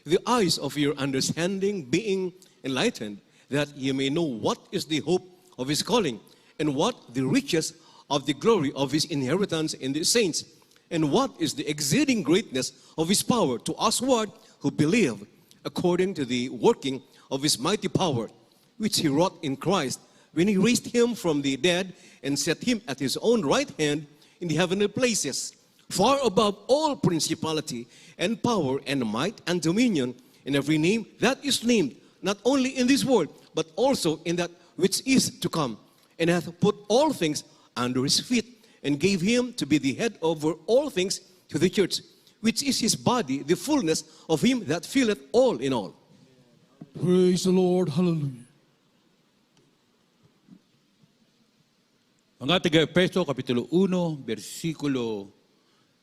the eyes of your understanding being enlightened, that ye may know what is the hope of his calling, and what the riches of the glory of his inheritance in the saints, and what is the exceeding greatness of his power to usward who believe, according to the working of his mighty power, which he wrought in Christ, when he raised him from the dead and set him at his own right hand in the heavenly places, far above all principality and power and might and dominion, in every name that is named, not only in this world, but also in that which is to come, and hath put all things under his feet, and gave him to be the head over all things to the church, which is his body, the fullness of him that filleth all in all. Praise the Lord. Hallelujah. Mga taga-Efeso, Kapitulo 1, versikulo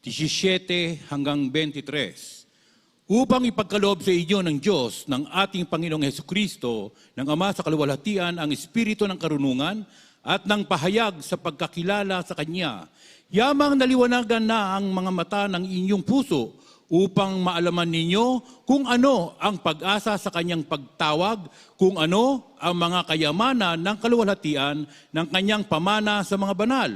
17 hanggang 23. Upang ipagkaloob sa inyo ng Diyos, ng ating Panginoong Hesukristo, ng Ama sa kaluwalhatian, ang Espiritu ng karunungan at ng pahayag sa pagkakilala sa Kanya, yamang naliwanagan na ang mga mata ng inyong puso upang maalaman ninyo kung ano ang pag-asa sa Kanyang pagtawag, kung ano ang mga kayamanan ng kaluwalhatian ng Kanyang pamana sa mga banal,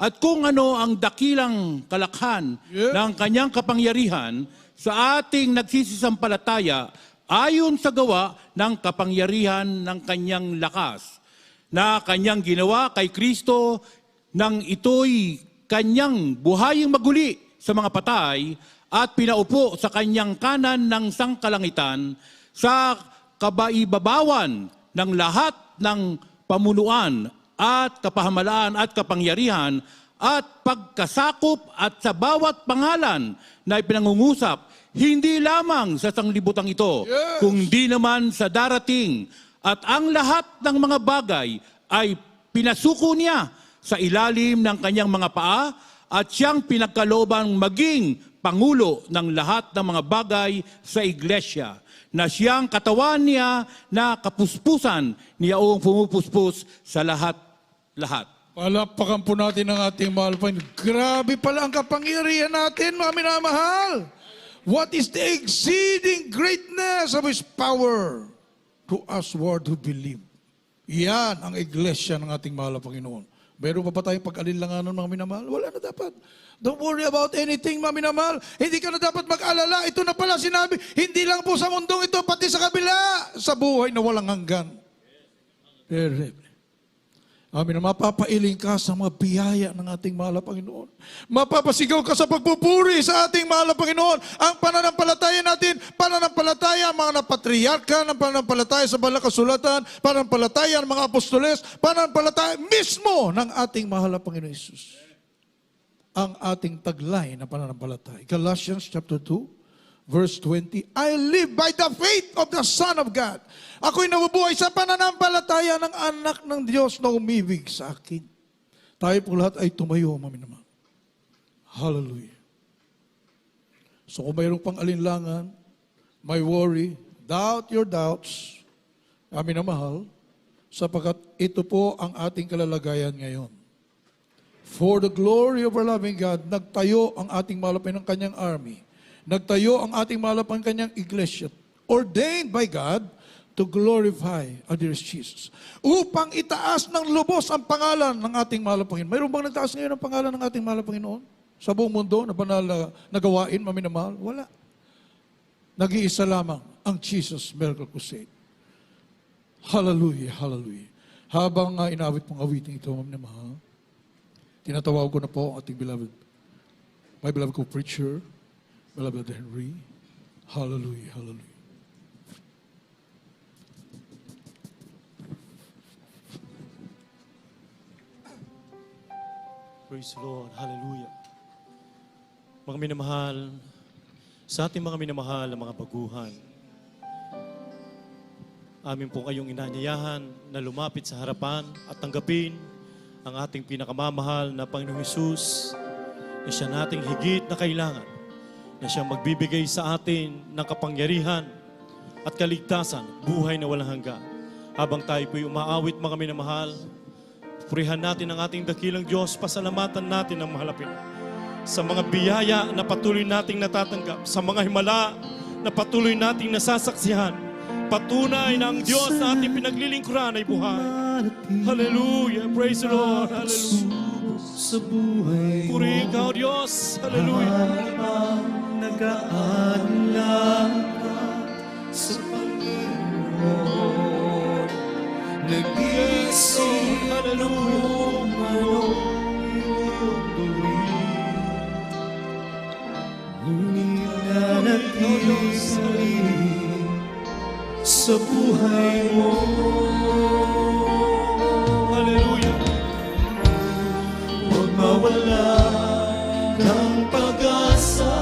at kung ano ang dakilang kalakhan ng Kanyang kapangyarihan sa ating nagsisisampalataya ayon sa gawa ng kapangyarihan ng Kanyang lakas, na Kanyang ginawa kay Kristo nang ito'y Kanyang buhaying maguli sa mga patay at pinaupo sa Kanyang kanan ng sangkalangitan sa kabaibabawan ng lahat ng pamunuan at kapahamalaan at kapangyarihan at pagkasakop at sa bawat pangalan na ipinangungusap, hindi lamang sa sanglibutang ito, kundi naman sa darating. At ang lahat ng mga bagay ay pinasuko niya sa ilalim ng kanyang mga paa at siyang pinagkalooban maging Pangulo ng lahat ng mga bagay sa iglesia, na siyang katawan niya na kapuspusan niyaong pumupuspos sa lahat-lahat. Palakpakan po natin ang ating mahal pa. Grabe pala ang kapangyarihan natin, mga minamahal. What is the exceeding greatness of His power to us word who believe? Yan ang iglesia ng ating mahal na Panginoon. Meron pa ba tayong pag-alinlanganan, mga minamahal? Wala na dapat. Don't worry about anything, mga minamahal. Hindi ka na dapat mag-alala. Ito na pala sinabi, hindi lang po sa mundong ito, pati sa kabila, sa buhay na walang hanggan. Amin, mapapailing ka sa mga biyaya ng ating mahal na Panginoon. Mapapasigaw ka sa pagpupuri sa ating mahal na Panginoon. Ang pananampalataya natin, pananampalataya mga napatriarka, ng pananampalataya sa banal na kasulatan, pananampalataya ng mga apostoles, pananampalataya mismo ng ating mahal na Panginoon Hesus. Ang ating taglay na pananampalataya. Galatians chapter 2. Verse 20, I live by the faith of the Son of God. Ako'y nabubuhay sa pananampalataya ng anak ng Diyos na umibig sa akin. Tayo po lahat ay tumayo, mami naman. Hallelujah. So kung mayroong pang alinlangan, may worry, doubt your doubts, amin na mahal, sapagkat ito po ang ating kalalagayan ngayon. For the glory of our loving God, nagtayo ang ating malapay ng kanyang army. Nagtayo ang ating malapang kanyang iglesia, ordained by God to glorify our dear Jesus. Upang itaas ng lubos ang pangalan ng ating mahal na Panginoon. Mayroon bang nagtaas ngayon ang pangalan ng ating mahal na Panginoon? Sa buong mundo na banal na gawain, maminamahal? Wala. Nag-iisa lamang ang Jesus Miracle Crusade. Hallelujah, hallelujah. Habang inawit pong awiting ito, maminamahal, tinatawag ko na po ang ating beloved, my beloved co-preacher, beloved Henry. Hallelujah, hallelujah. Praise the Lord. Hallelujah. Mga minamahal, sa ating mga minamahal na mga baguhan, amin po kayong inanyayahan na lumapit sa harapan at tanggapin ang ating pinakamamahal na Panginoong Hesus na siya nating higit na kailangan, na siyang magbibigay sa atin ng kapangyarihan at kaligtasan, buhay na walang hanggan. Habang tayo po'y umaawit, mga minamahal, purihan natin ang ating dakilang Diyos, pasalamatan natin ang mahalapin sa mga biyaya na patuloy nating natatanggap, sa mga himala na patuloy nating nasasaksihan. Patunay na ang Diyos na ating pinaglilingkuran ay buhay. Hallelujah. Praise the Lord. Hallelujah. Puri ikaw, Diyos. Hallelujah. Nag-aalang ka sa Panginoon, nag-iisip kung ano iyong gawin, ngunit nanatili sa buhay mo. Hallelujah. Huwag mawala ng pag-asa,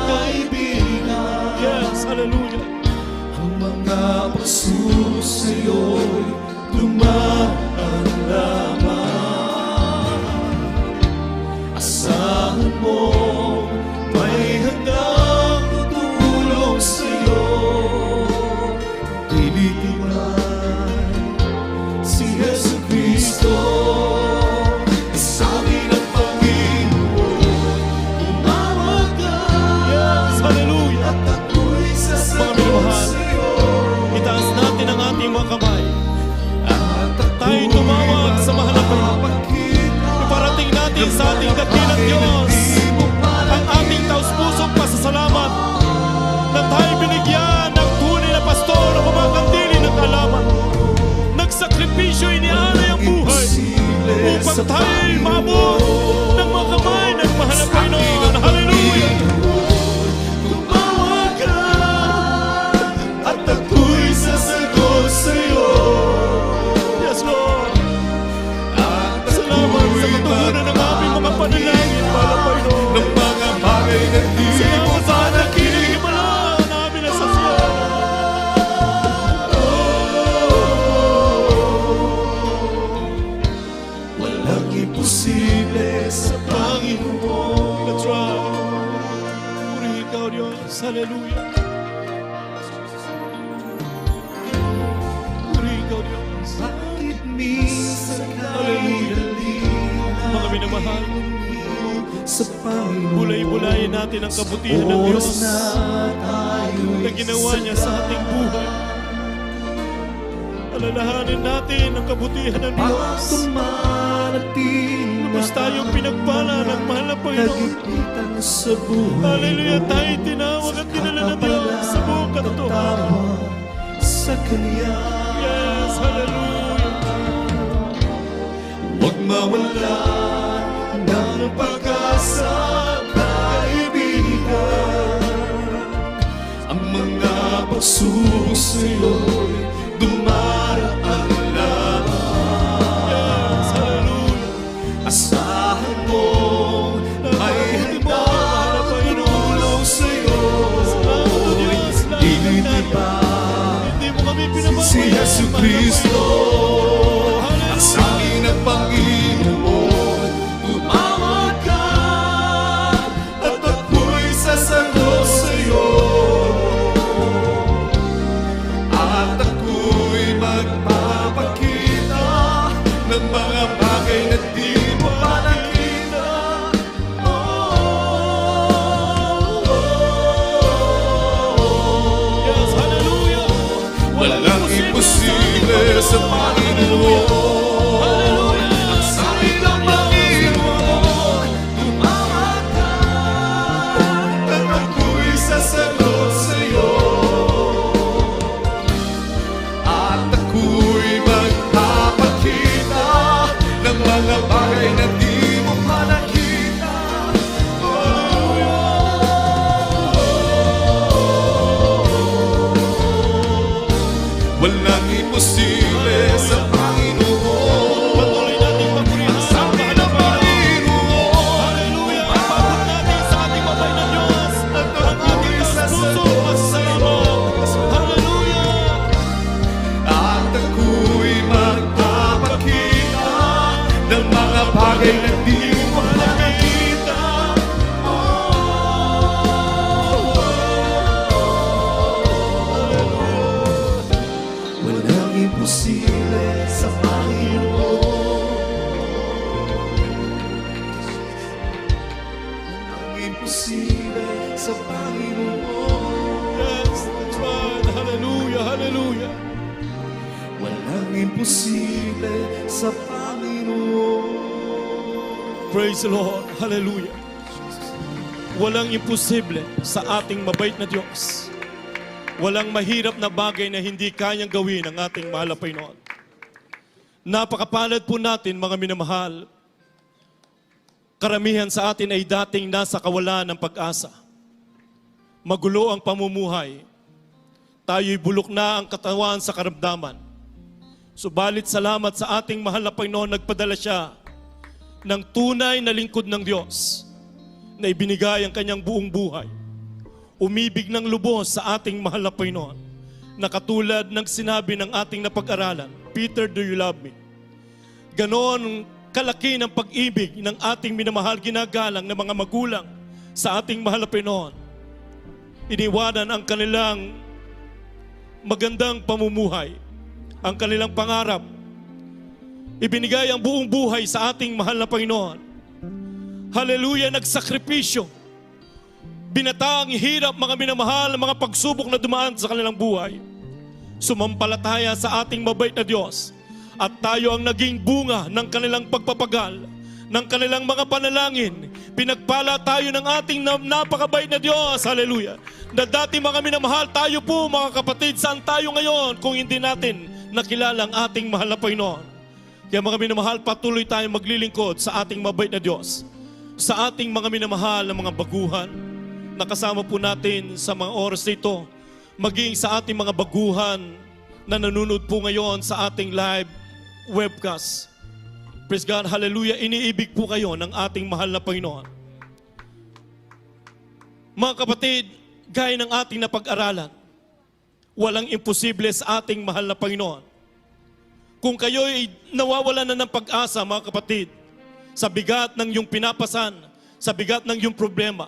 kaibigan. Yes, hallelujah. Ang mga pagsubok sa'yo'y dumaan lamang. Asahan mo, may handang tutulong sa'yo. Tinitingnan si Yesu Cristo. Sabi ng Panginoon, tumawag ka. Yes, hallelujah. At ako'y sasagot sa'yo. Itaas natin ang ating mga kamay. At Tayo tumawag sa mahalapin. Iparating natin sa ating dakilang Diyos ang ating taus-pusong pasasalamat na tayo binigyan ng tunay na pastor na kumakandili ng kalaman. Nagsakripisyo, inialay ang buhay upang tayo'y maabot ng mga kamay ng mahal na Panginoon. Hallelujah! tumawag ka, at ako'y sasagot sa'yo. Yes, Lord! Salamat sa katugunan ng aming Hallelujah. Purihin ka, O Diyos. Bakit minsan Hallelujah. Mga minamahal, sa Panginoon bulay-bulayin natin ang kabutihan ng Diyos oras na tayo'y na ginawa niya sa ating buhay. Alalahanin natin ang kabutihan ng Diyos. Tumarating Lubos tayong pinagpala ng mahal na Panginoon. kagipitan sa buhay Hallelujah, tayo tinawag at dinala ng Diyos sa buong katotohanan. sa Kanya. Yes, hallelujah. Huwag mawala ng pag-asa, kaibigan. Ang mga pagsubok sa'yo'y dumaraan lang. Yes, hallelujah. Asahan mo may handa tumulong sa'yo. Salamat, O Diyos. Hindi ba Hindi mo kami pinababaya. si Yesu Cristo ang sa akin ang Panginoon? Tumawag ka at ako'y sasagot sa'yo, at ako'y magpapakita ng mga bagay na di mo pa nakita. Yes, hallelujah. Walang imposible sa Panginoon. Ang sabi ng Panginoon, tumawag ka at ako'y sasagot sa'yo, at ako'y magpapakita ng mga bagay na di mo pa nakita. Walang imposible sa Panginoon. Patuloy nating papurihan ang Sabi mahal ng na Panginoon. Panginoon, Hallelujah. Ipapabot natin sa ating mabay na Diyos ang ating puso at salamat. Hallelujah. at ako'y magpapakita ng mga bagay na di mo nakikita. Walang imposible sa Panginoon. Walang imposible sa Panginoon. Yes, that's right. Hallelujah, hallelujah. Walang imposible sa Panginoon. Praise the Lord. Hallelujah. Walang imposible sa ating mabait na Diyos. Walang mahirap na bagay na hindi kayang gawin ng ating mahal na Panginoon. Napakapalad po natin, mga minamahal. Karamihan sa atin ay dating nasa kawalan ng pag-asa. Magulo ang pamumuhay. Tayo'y bulok na ang katawan sa karamdaman. Subalit salamat sa ating mahal na Panginoon, nagpadala siya ng tunay na lingkod ng Diyos na ibinigay ang kanyang buong buhay. Umibig ng lubos sa ating mahal na Panginoon, na katulad ng sinabi ng ating napag-aralan, Peter, do you love me? Ganon kalaki ng pag-ibig ng ating minamahal, ginagalang ng mga magulang sa ating mahal na Panginoon. Iniwanan ang kanilang magandang pamumuhay, ang kanilang pangarap. Ibinigay ang buong buhay sa ating mahal na Panginoon. Hallelujah, nagsakripisyo. Binataang hirap, mga minamahal, mga pagsubok na dumaan sa kanilang buhay. Sumampalataya sa ating mabait na Diyos. At tayo ang naging bunga ng kanilang pagpapagal, ng kanilang mga panalangin. Pinagpala tayo ng ating napakabait na Diyos. Hallelujah. Na dati, mga minamahal, tayo po, mga kapatid, saan tayo ngayon kung hindi natin nakilala ang ating mahal na Panginoon? Kaya mga minamahal, patuloy tayong maglilingkod sa ating mabait na Diyos. Sa ating mga minamahal na mga baguhan, nakasama po natin sa mga oras nito, maging sa ating mga baguhan na nanonood po ngayon sa ating live webcast. Praise God, hallelujah, iniibig po kayo ng ating mahal na Panginoon. Mga kapatid, gaya ng ating napag-aralan, walang imposible sa ating mahal na Panginoon. Kung kayo ay nawawalan na ng pag-asa, mga kapatid, sa bigat ng iyong pinapasan, sa bigat ng iyong problema,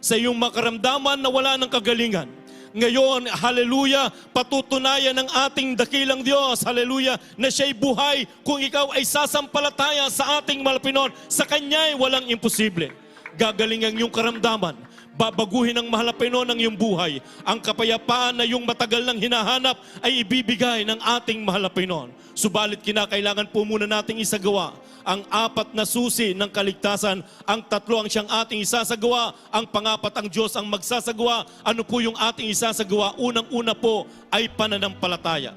sa iyong makaramdaman na wala ng kagalingan. Ngayon, haleluya, patutunayan ng ating dakilang Diyos, haleluya, na siya'y buhay. Kung ikaw ay sasampalataya sa ating Malapinon, sa Kanya'y walang imposible. Gagaling ang iyong karamdaman. Babaguhin ng mahal na Panginoon ang iyong buhay. Ang kapayapaan na iyong matagal nang hinahanap ay ibibigay ng ating mahal na Panginoon. Subalit kinakailangan po muna nating isagawa ang 4 na susi ng kaligtasan. Ang 3 ang siyang ating isasagawa. Ang 4 ang Diyos ang magsasagawa. Ano po yung ating isasagawa? Unang-una po ay pananampalataya.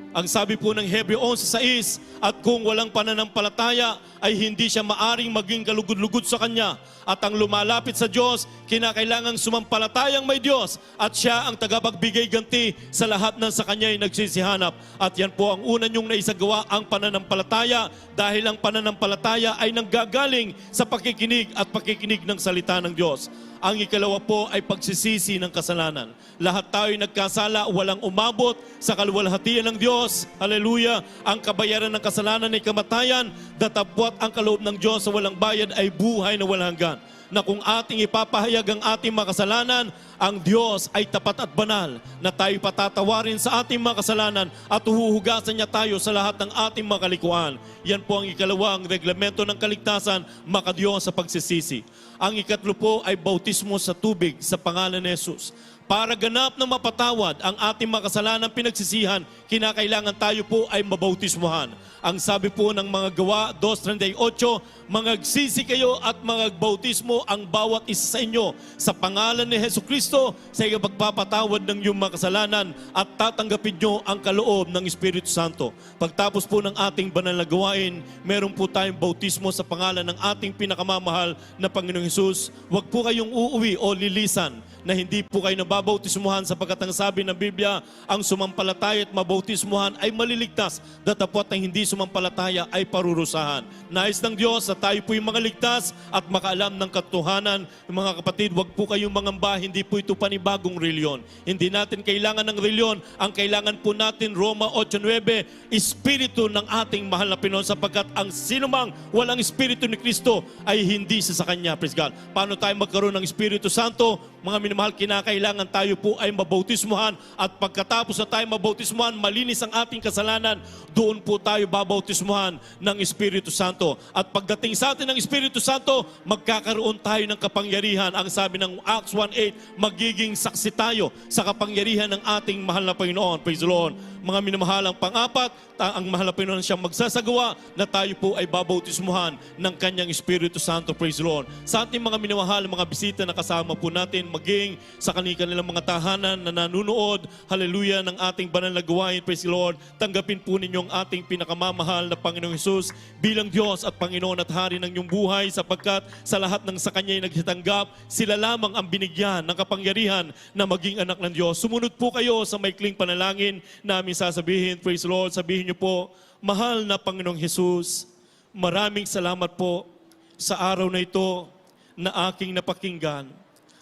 Ang sabi po ng Hebreo 11:6, at kung walang pananampalataya ay hindi siya maaring maging kalugod-lugod sa Kanya. At ang lumalapit sa Diyos, kinakailangang sumampalatayang may Diyos at siya ang tagapagbigay ganti sa lahat ng sa Kanya ay nagsisihanap. At yan po ang una niyong naisagawa, ang pananampalataya, dahil ang pananampalataya ay nanggagaling sa pakikinig at pakikinig ng salita ng Diyos. Ang ikalawa po ay pagsisisi ng kasalanan. Lahat tayo nagkasala, walang umabot sa kaluwalhatian ng Diyos. Haleluya! Ang kabayaran ng kasalanan ay kamatayan, datapwat ang kaloob ng Diyos sa walang bayad ay buhay na walang hanggan. Na kung ating ipapahayag ang ating mga kasalanan, ang Diyos ay tapat at banal na tayo patatawarin sa ating mga kasalanan at uhuhugasan niya tayo sa lahat ng ating mga kalikuan. Yan po ang ikalawang reglamento ng kaligtasan, makadiyos sa pagsisisi. Ang ikatlo po ay bautismo sa tubig sa pangalan ni Jesus. Para ganap na mapatawad ang ating mga kasalanan pinagsisihan, kinakailangan tayo po ay mabautismuhan. Ang sabi po ng mga Gawa 2:38, mangagsisi kayo at mangagbautismo ang bawat isa sa inyo sa pangalan ni Jesucristo sa pagpapatawad ng iyong mga kasalanan at tatanggapin nyo ang kaloob ng Espiritu Santo. Pagtapos po ng ating banal na gawain, meron po tayong bautismo sa pangalan ng ating pinakamamahal na Panginoong Hesus. Huwag po kayong uuwi o lilisan na hindi po kayo nababautismuhan, sapagkat ang sabi ng Biblia, ang sumampalataya at mabautismuhan ay maliligtas, datapwat ang hindi sumampalataya ay parurusahan. Nais ng Diyos na tayo po yung mga ligtas at makaalam ng katotohanan. Mga kapatid, wag po kayong mangamba, hindi po ito panibagong reliyon. Hindi natin kailangan ng reliyon, ang kailangan po natin, Roma 8:9, Espiritu ng ating mahal na Panginoon, sapagkat ang sinumang walang Espiritu ni Kristo ay hindi sa Kanya. Praise God. Paano tayo magkaroon ng Espiritu Santo? Mga minamahal, kinakailangan tayo po ay mabautismuhan, at pagkatapos na tayo mabautismuhan, malinis ang ating kasalanan, doon po tayo babautismuhan ng Espiritu Santo. At pagdating sa atin ng Espiritu Santo, magkakaroon tayo ng kapangyarihan. Ang sabi ng Acts 1:8, magiging saksi tayo sa kapangyarihan ng ating mahal na Panginoon. Praise the Lord. Mga minamahal, ang pang-apat, ang mahal na Panginoon siyang magsasagawa na tayo po ay babautismuhan ng Kanyang Espiritu Santo. Praise the Lord. Sa ating mga minamahal, mga bisita na kasama po natin, maging sa kanilang mga tahanan na nanunood, haleluya, ng ating banal na gawain, praise the Lord, tanggapin po ninyong ating pinakamamahal na Panginoong Hesus bilang Diyos at Panginoon at Hari ng iyong buhay, sapagkat sa lahat ng sa Kanya'y nagsitanggap, sila lamang ang binigyan ng kapangyarihan na maging anak ng Diyos. Sumunod po kayo sa maikling panalangin namin sasabihin. Praise the Lord. Sabihin niyo po, mahal na Panginoong Hesus, maraming salamat po sa araw na ito na aking napakinggan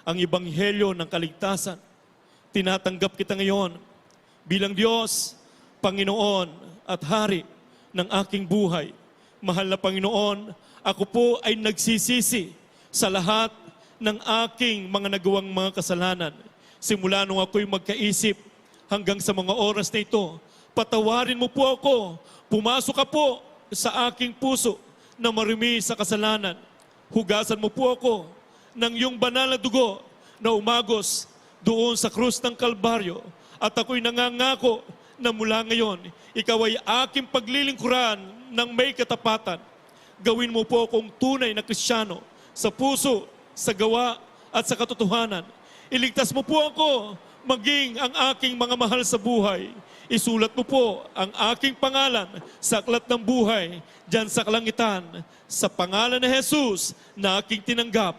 ang ebanghelyo ng kaligtasan. Tinatanggap kita ngayon bilang Diyos, Panginoon at Hari ng aking buhay. Mahal na Panginoon, ako po ay nagsisisi sa lahat ng aking mga nagawang mga kasalanan. Simula nung ako'y magkaisip hanggang sa mga oras na ito, patawarin mo po ako. Pumasok ka po sa aking puso na marumi sa kasalanan. Hugasan mo po ako ng iyong banal na dugo na umagos doon sa krus ng Kalbaryo. At ako'y nangangako na mula ngayon, ikaw ay aking paglilingkuran ng may katapatan. Gawin mo po akong tunay na Kristiyano sa puso, sa gawa at sa katotohanan. Iligtas mo po ako maging ang aking mga mahal sa buhay. Isulat mo po ang aking pangalan sa aklat ng buhay diyan sa kalangitan, sa pangalan ni Jesus na aking tinanggap.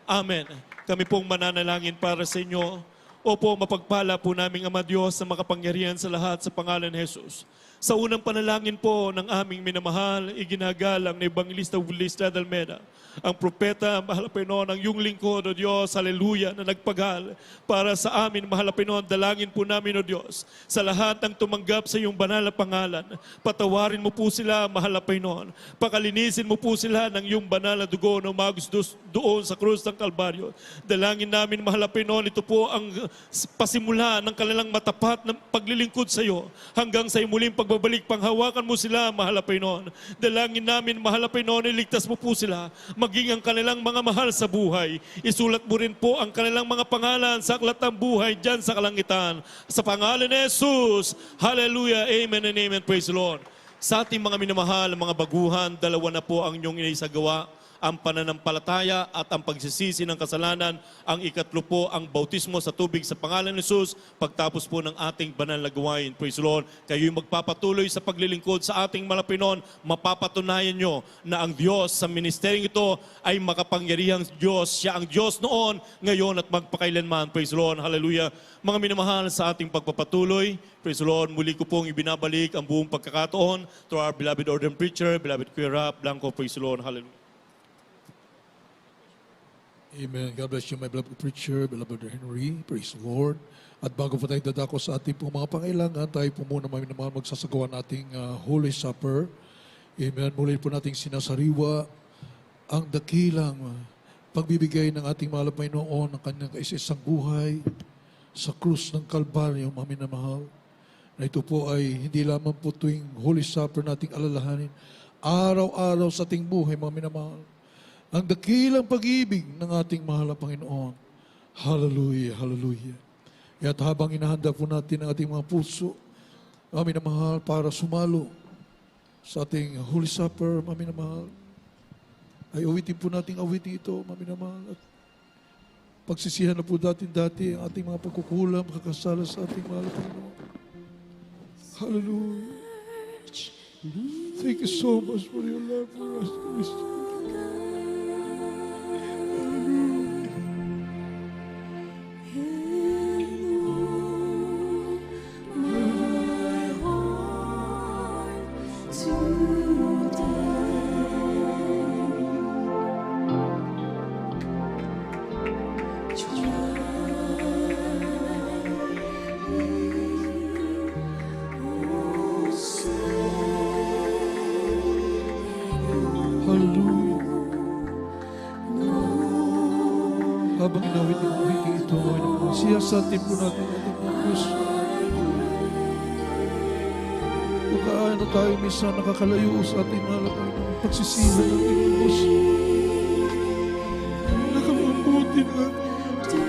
Amen. Kami pong mananalangin para sa inyo. Opo, mapagpala po naming Ama Diyos na makapangyarihan sa lahat sa pangalan ni Jesus. Sa unang panalangin po ng aming minamahal, iginagalang na Evangelista Willie Estrada Almeida, ang propeta, mahal na Panginoon, ang iyong lingkod, O Diyos, haleluya, na nagpagal para sa amin, mahal na Panginoon, dalangin po namin, O Diyos, sa lahat ng tumanggap sa iyong banal na pangalan, patawarin mo po sila, mahal na Panginoon, pakalinisin mo po sila ng iyong banal na dugo na umagos doon sa krus ng Kalbaryo. Dalangin namin, mahal na Panginoon, ito po ang pasimula ng kanilang matapat na paglilingkod sa iyo hanggang sa muling pagbabalik, panghawakan mo sila, mahal na Panginoon. Dalangin namin, mahal na Panginoon, iligtas mo po sila, maging ang kanilang mga mahal sa buhay. Isulat mo rin po ang kanilang mga pangalan sa aklat ng buhay dyan sa kalangitan. Sa pangalan ni Jesus, hallelujah, amen and amen, praise the Lord. Sa ating mga minamahal, mga baguhan, dalawa na po ang inyong inaisagawa, ang pananampalataya at ang pagsisisi ng kasalanan. Ang ikatlo po, ang bautismo sa tubig sa pangalan ni Jesus, pagtapos po ng ating banal na gawain. Praise the Lord. Kayo'y magpapatuloy sa paglilingkod sa ating malapinon, mapapatunayan nyo na ang Diyos sa ministeryong ito ay makapangyarihang Diyos. Siya ang Diyos noon, ngayon at magpakailanman. Praise the Lord. Hallelujah. Mga minamahal, sa ating pagpapatuloy, praise the Lord, muli ko pong ibinabalik ang buong pagkakataon to our beloved ordained preacher, beloved Kuya Rap Blanco. Praise the Lord. Hallelujah. Amen. God bless you, my beloved preacher, beloved Henry. Praise the Lord. At bago po tayo dadako sa ating pong mga pangailangan, tayo po muna naman magsasagawa nating Holy Supper. Amen. Muli po nating sinasariwa ang dakilang pagbibigay ng ating mahal na Panginoon ng kanyang kaisa-isang buhay sa krus ng Kalbaryo, mga minamahal. Na ito po ay hindi lamang po tuwing Holy Supper nating alalahanin, araw-araw sa ating buhay, mga minamahal. Ang dakilang pag-ibig ng ating mahal na Panginoon. Hallelujah, hallelujah. At habang inahanda po natin ang ating mga puso, mga minamahal, para sumalo sa ating Holy Supper, mga minamahal, ay awitin po natin awitin ito, mga minamahal. At pagsisihan na po dati ang ating mga pagkukulang, makakasala sa ating mahal na Panginoon. Hallelujah. Thank you so much for your love for us, Christ. Hallelujah. Habang inawit ng awiting ito, siyasatin po natin ang ating mga puso. Kung kaano tayo minsan nakakalayo sa ating mahal na Panginoon, pagsisihan ng ating puso. Nakamabuti ng ating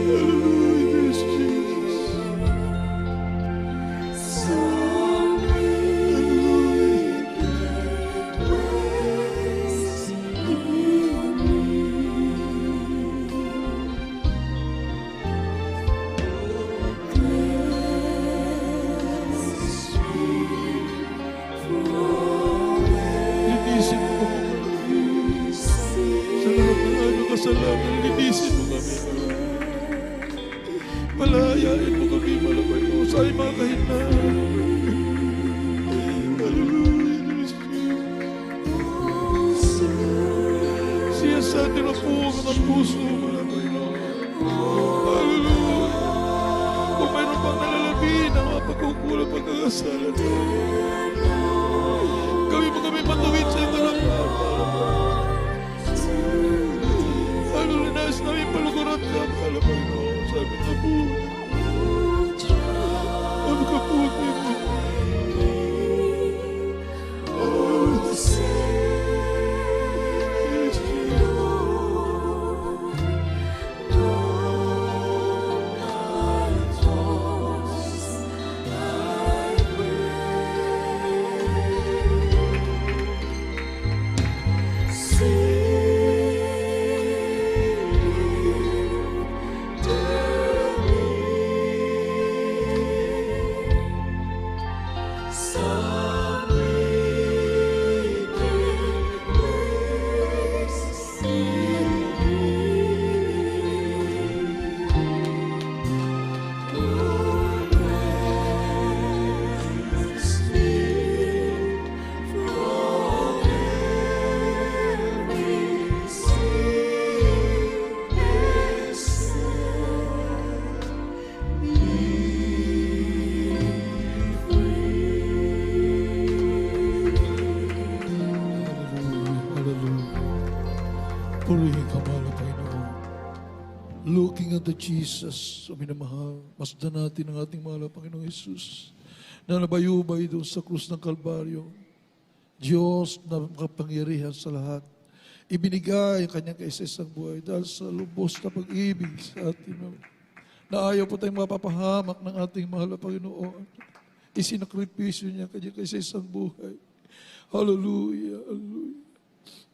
hallelujah, yes, Jesus. Linisin mo kami. Sa lahat ng aming kasalanan, linisin mo kami. Palayain mo kami, malabay mo sa aming mga kahinaan. Hallelujah. Siyasatin mo po ang mga puso, malabay mo. Hallelujah. Kung mayroon pang nalalabin ang mga pagkukulang, pagkakasala kami mo kami matawid sa iyong harapan. Hallelujah. Nais namin paluguran ka, mahal na Panginoon, sa aming nabuhay. Ano ka po, Timo? Yes, Jesus. Purihin ka, mahal na Panginoon. Looking at the Jesus, o minamahal, masdan natin ang ating mahal na Panginoong Jesus na nabayubay doon sa krus ng Kalbaryo. Diyos na makapangyarihan sa lahat. Ibinigay ang kanyang kaisa-isang buhay dahil sa lubos na pag-ibig sa atin. Na ayaw po tayong mapapahamak ng ating mahal na Panginoon. Isinakripisyo niya ang kanyang kaisa-isang buhay. Hallelujah, hallelujah.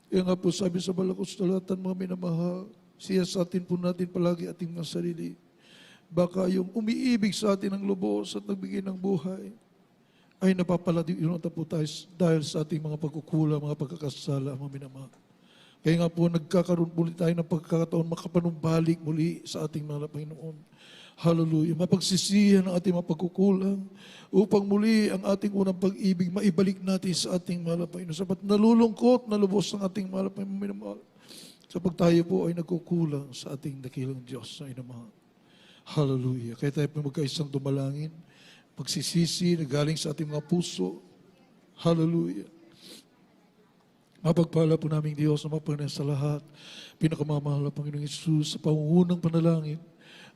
Kaya nga po sabi sa Balakos Talatan, mga minamahal, siya sa atin po natin palagi ating mga sarili. Baka yung umiibig sa atin ng lubos at nagbigay ng buhay, ay napapaladiunata po tayo dahil sa ating mga pagkukulang, mga pagkakasala, mga minamahal. Kaya nga po nagkakaroon muli tayo ng pagkakataon makapanumbalik muli sa ating mga Panginoon. Hallelujah. Mapagsisihan ang ating mga pagkukulang upang muli ang ating unang pag-ibig maibalik natin sa ating mahal na Panginoon. Sapat nalulungkot na lubos ang ating mahal na Panginoon. Sapag tayo po ay nagkukulang sa ating dakilang Diyos na inamahal. Hallelujah. Kaya tayo po magkaisang dumalangin, pagsisisi na galing sa ating mga puso. Hallelujah. Mapagpala po namin Diyos na mapagpalaan sa lahat. Pinakamamahal na Panginoong Isus sa pangungunang panalangin.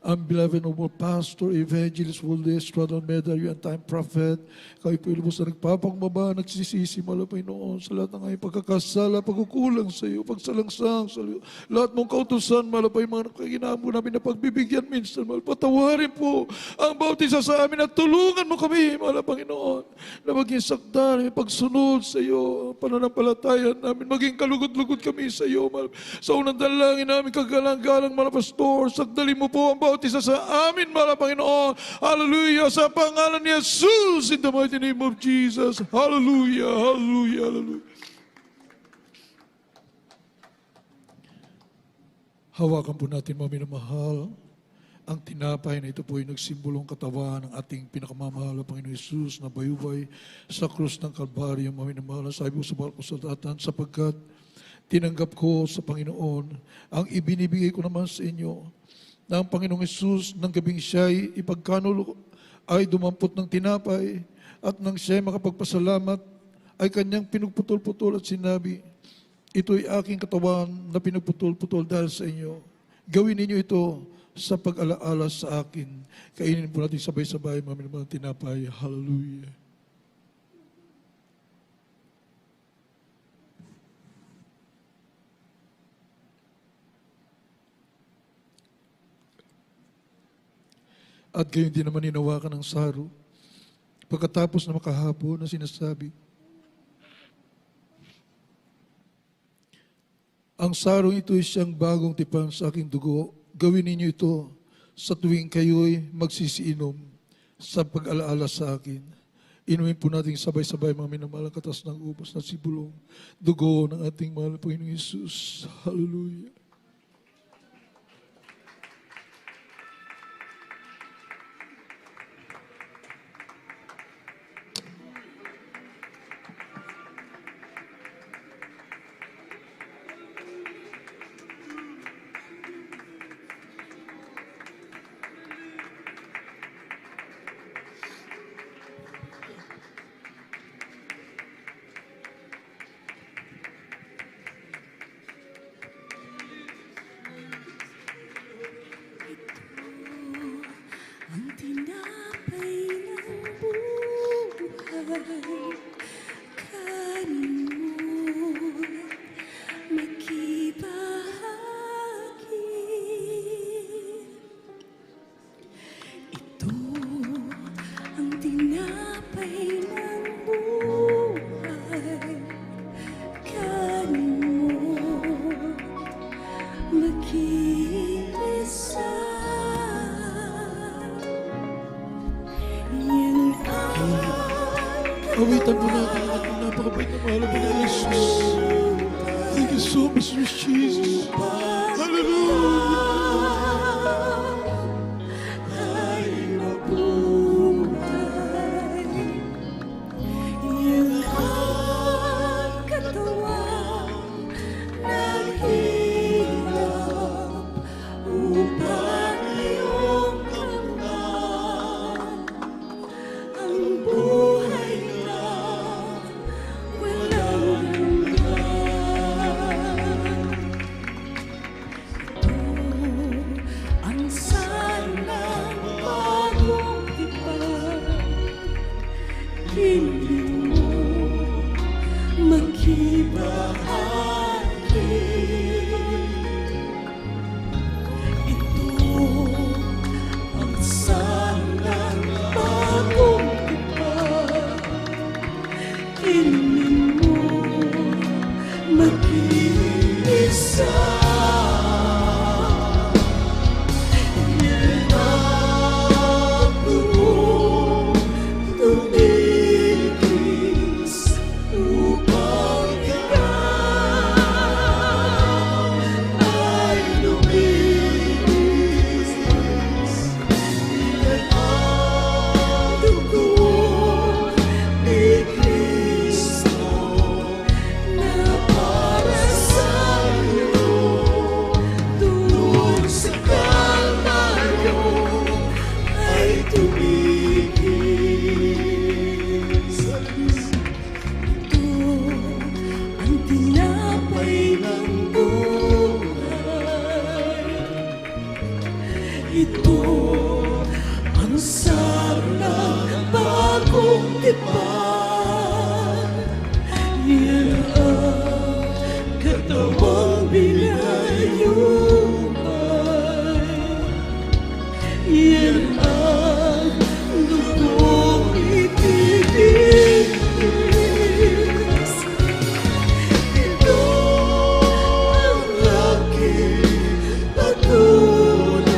Ang beloved noble pastor, evangelist, worldly, Estrada, Medario, and time prophet, kayo po ilubos na nagpapangbaba, nagsisisi, mahal na Panginoon, sa lahat ng aming pagkakasala, pagkukulang sa iyo, pagsalangsang sa iyo, lahat mong kautusan, mahal na Panginoon, mga kaginaan namin na pagbibigyan minsan, mahal, patawarin po ang bawat isa sa amin at tulungan mo kami, mahal na Panginoon, na maging sakdan, pagsunod sa iyo, pananampalataya namin, maging kalugod-lugod kami sa iyo, mahal. Sa unang dalangin namin, kagalang-galang, mahal na pastor, sakdalin mo po ang bawat isa sa amin, mahal na Panginoon. Hallelujah. Sa pangalan ni Jesus, in the mighty name of Jesus. Hallelujah, hallelujah, hallelujah. Hawakan po natin, mga minamahal, ang tinapay na ito po ay nagsimbolong katawan ng ating pinakamamahal na Panginoon Jesus na bayubay sa krus ng Kalbaryo, mga minamahal. Sabi ko sa Balakos Talatan, sapagkat tinanggap ko sa Panginoon ang ibinibigay ko naman sa inyo na ang Panginoong Jesus ng gabing siya'y ipagkanulo ay dumampot ng tinapay at nang siya'y makapagpasalamat ay kanyang pinagputol-putol at sinabi, ito'y aking katawan na pinagputol-putol dahil sa inyo. Gawin ninyo ito sa pag-alaala sa akin. Kainin po natin sabay-sabay mga tinapay. Hallelujah. At gayon din naman hinawakan ng saro. Pagkatapos na makahapon na sinasabi, ang sarong ito ay siyang bagong tipan sa aking dugo. Gawin ninyo ito sa tuwing kayo'y magsisiinom sa pag-alaala sa akin. Inumin po natin sabay-sabay mga minamalang katas ng ubos na sibulong dugo ng ating mahal na Panginoong Jesus. Hallelujah. Ang tinapay ng buhay, kanin mo'y makibahagi. Ito ang tinapay ng buhay, kanin mo'y makikisa. Awitan po natin ang ating napakabait na mahal na Panginoon Jesus. Thank you so much, Lord Jesus. Hallelujah. Ay mabuhay, iyong ang katawan naghihirap upang iyong kamtan ang buhay na walang hanggan. ang sanang bagong tipan. Inumin mo mag-iisa. Yan ang buong tumigis upang ikaw ay luminis. Yan ang dugo ni Kristo na para sa'yo doon sa Kalbaryo ay tumigis. Ito ang tinapay ng buhay. Ito ang sarang bagong tipan. Yan ang katawang binayumay. Yan ang dugong itinigis. Ito ang aking patunay.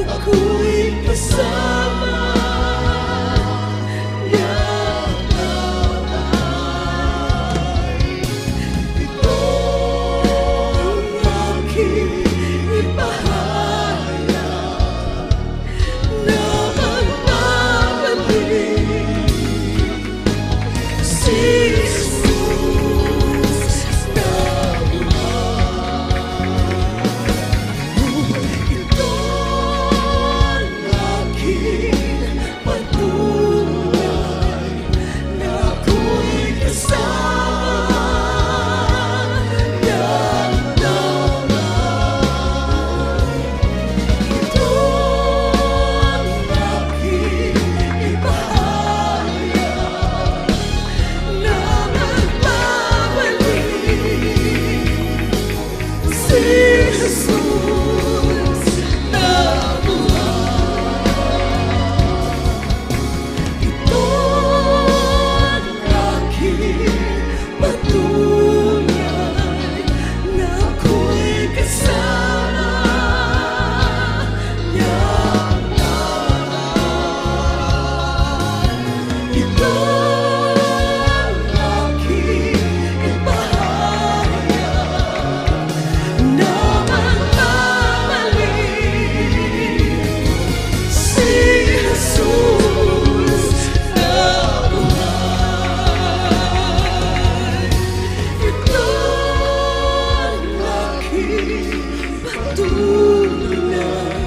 Ako'y kasama niyang kamay. Ito ang aking ipahayag na magpapabalik si Jesus na ito ang aking patunay na ako'y kasama niyang kamay. Ito ang aking ipahayag na magpapabalik si Jesus na buhay. Ito ang aking patunay na ako'y kasama niyang kamay. Ito ang aking ipahayag na magpapabalik si Jesus na buhay. Ito ang aking patunay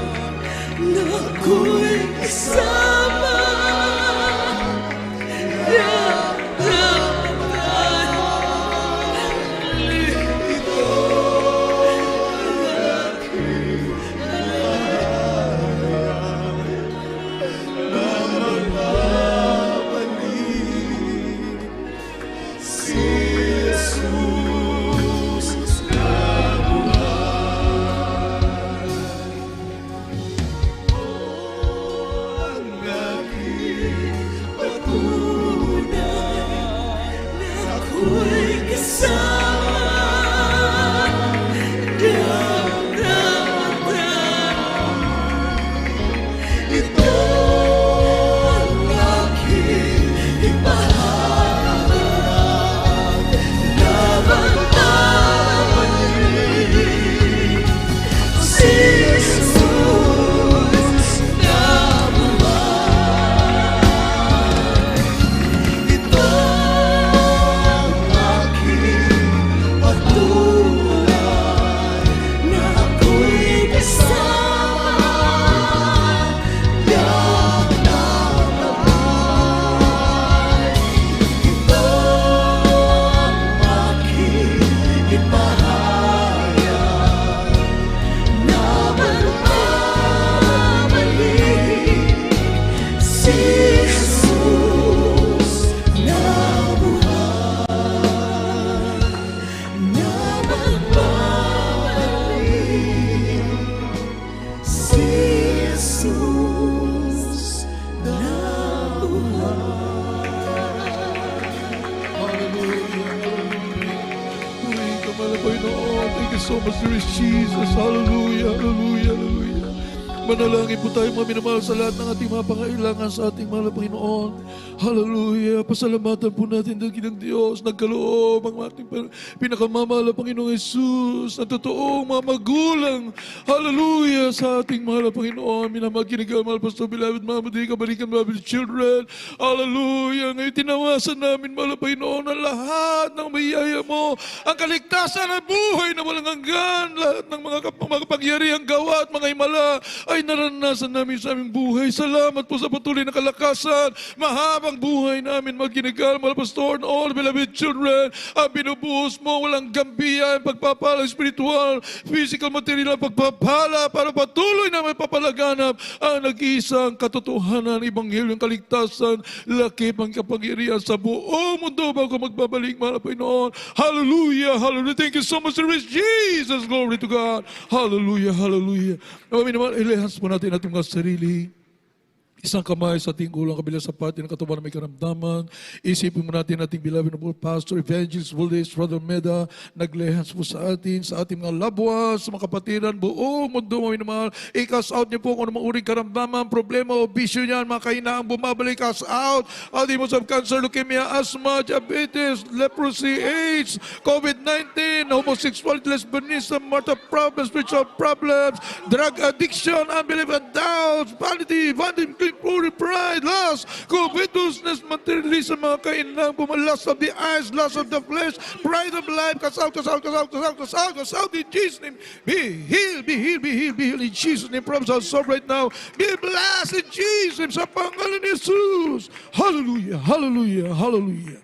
na ako'y kasama niyang Si Jesus na ang aking patunay na ako'y kasama niyang kamay. Ito ang aking ipahayag na magpapabalik si Jesus na buhay. Ito ang aking you so much, dear Jesus. Hallelujah, hallelujah, hallelujah. Manalangin po tayo mga minamahal sa lahat ng ating mga pangailangan sa ating mahal na Panginoon. Hallelujah. Pasalamatan po natin ng Diyos. Nagkaloob ang ating pinakamamahal na Panginoong Jesus. Ang totoong mga magulang. Hallelujah. Sa ating mahal na Panginoon. Minamahal kinigaw, mahal Pastor Beloved, mga madi, kabalikan, beloved children. Hallelujah. Ngayon tinawasan namin, mahal na Panginoon, ang lahat ng biyaya mo. Ang kaligtasan ng buhay na walang hanggan. Lahat ng mga kapangyarihang gawa at mga himala ay naranasan namin sa aming buhay. Salamat po sa patuloy na kalakasan. Mahabang buhay namin magkinigal, mahal Pastor, and all beloved children. Ang binubuhos mo, walang gambiya, pagpapala spiritual, physical, material, pagpapala para patuloy na may papalaganap ang nag-iisang katotohanan, Ebanghelyo, kaligtasan, laki pang kapangyarihan sa buong mundo bago magbabalik, mahal Panginoon. Hallelujah, hallelujah. Thank you so much, Jesus. Glory to God. Hallelujah, hallelujah. Amin naman, ilahas po natin ating mga sarili. Isang kamay sa ating ulang kabila sa pati ng katawan na may karamdaman. Isipin mo natin ating beloved na po, Pastor Evangelist Valdez, Brother Meda, naglehans po sa ating mga loved ones, sa mga kapatiran, buong mundo, mga minamahal. I-cast out niyo po kung anong uring karamdaman, problema o bisyo niyan, mga kainaang bumabalik, cast out. All demons of cancer, leukemia, asthma, diabetes, leprosy, AIDS, COVID-19, homosexuality, lesbianism, mortal problems, spiritual problems, drug addiction, unbelief and doubts, vanity, glory, pride, lust, covetousness, materialism, mga kailangan, lust of the eyes, lust of the flesh, pride of life, cast out, cast out, cast out, cast out, cast out, cast out in Jesus' name. Be healed, be healed, be healed, be healed in Jesus' name. Problems are solved right now. Be blessed in Jesus' name. Sa pangalan ni Jesus. Hallelujah, hallelujah, hallelujah.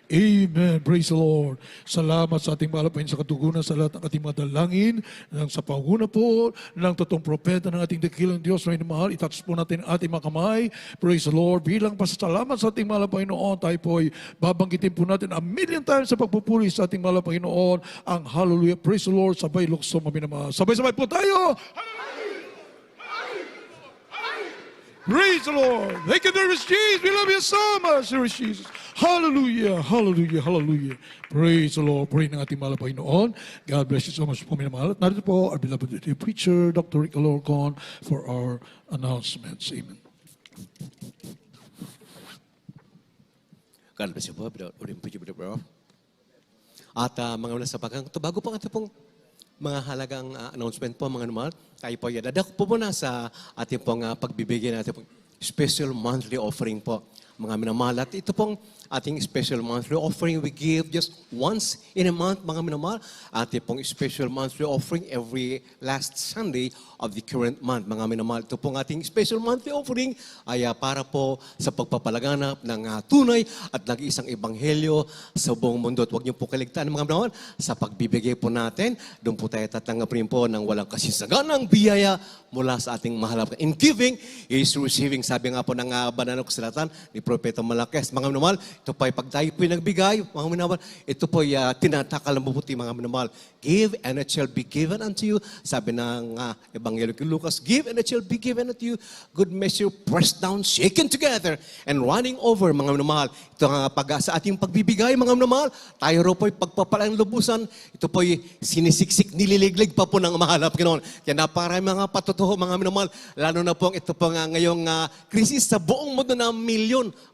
Amen. Praise the Lord. Salamat sa ating mahal sa katugunan sa lahat ng ating mga dalangin, ng sa panguna po, ng totoong propeta ng ating dakilang Diyos na mahal. Itouch po natin ang ating mga kamay. Praise the Lord. Bilang pasasalamat sa ating mahal Panginoon, tayo po'y babanggitin po natin a million times sa pagpupuri sa ating mahal Panginoon. Ang hallelujah. Praise the Lord. Sabay lukso, maminamahal. Sabay-sabay po tayo. Praise the Lord. Thank you, dear Jesus. We love you so much, dear Jesus. Hallelujah, hallelujah, hallelujah. Praise the Lord. Pray ng ating mahal Panginoon. God bless you so much po, minamahal. At narito po, our beloved preacher, Dr. Rick Alorcon, for our announcements. Amen. God bless you po, bro. At mga wala sa pagkang, bago po ang ating pong mga halagang announcement po, mga naman, tayo po yan. Dadako po muna sa ating pong pagbibigay natin pong special monthly offering po, mga minamahal. At ito pong ating special monthly offering, we give just once in a month, mga minamahal. Ating pong special monthly offering every last Sunday of the current month, mga minamahal. Ito pong ating special monthly offering ay para po sa pagpapalaganap ng tunay at nag-iisang ebanghelyo sa buong mundo. At huwag niyo po kaligtaan, mga minamahal, sa pagbibigay po natin, doon po tayo tatanggapin po ng walang kasisaganang biyaya mula sa ating mahal. In giving, is receiving. Sabi nga po ng banal na kasulatan ni Propeta Malakias, mga minamahal, ito po ay pag tayo po nagbigay, mga minamahal, ito po ay tinatakal ng mabuti, mga minamahal. Give and it shall be given unto you. Sabi ng Ebanghelyo kay Lucas, give and it shall be given unto you. Good measure, pressed down, shaken together, and running over, mga minamahal. Ito nga sa ating pagbibigay, mga minamahal, tayo ro po ay pagpapalang lubusan. Ito po ay sinisiksik, nililiglig pa po ng mahal na Panginoon. Kaya naparami mga patutuho, mga minamahal. Lalo na po ito po nga ngayong krisis sa buong mundo na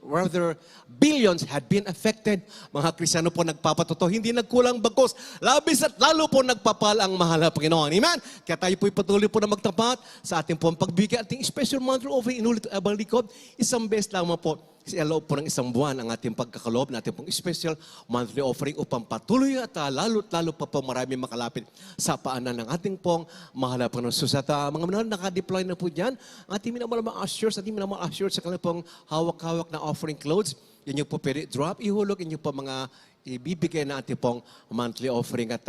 rather billions had been affected. Mga Kristiyano po nagpapatuto, hindi nagkulang bagkos. Labis at lalo po nagpapal ang mahal na Panginoon. Amen? Kaya tayo po'y patuloy po na magtapat sa ating pong pagbigay. Ating special monthly offering, inulit abang likod, isang beses lamang po. Sa loob po ng isang buwan ang ating pagkakaloob na ating pong special monthly offering upang patuloy at lalo pa po marami makalapit sa paanan ng ating pong mahal na Panginoon. So sa mga manahal, naka-deploy na po dyan. Ang ating minamahal mga ushers, ating minamahal ushers sa kanilang pong hawak-hawak na offering clothes. Yan yung po pwede drop, ihulog, yan yung po mga ibibigay na ating pong monthly offering at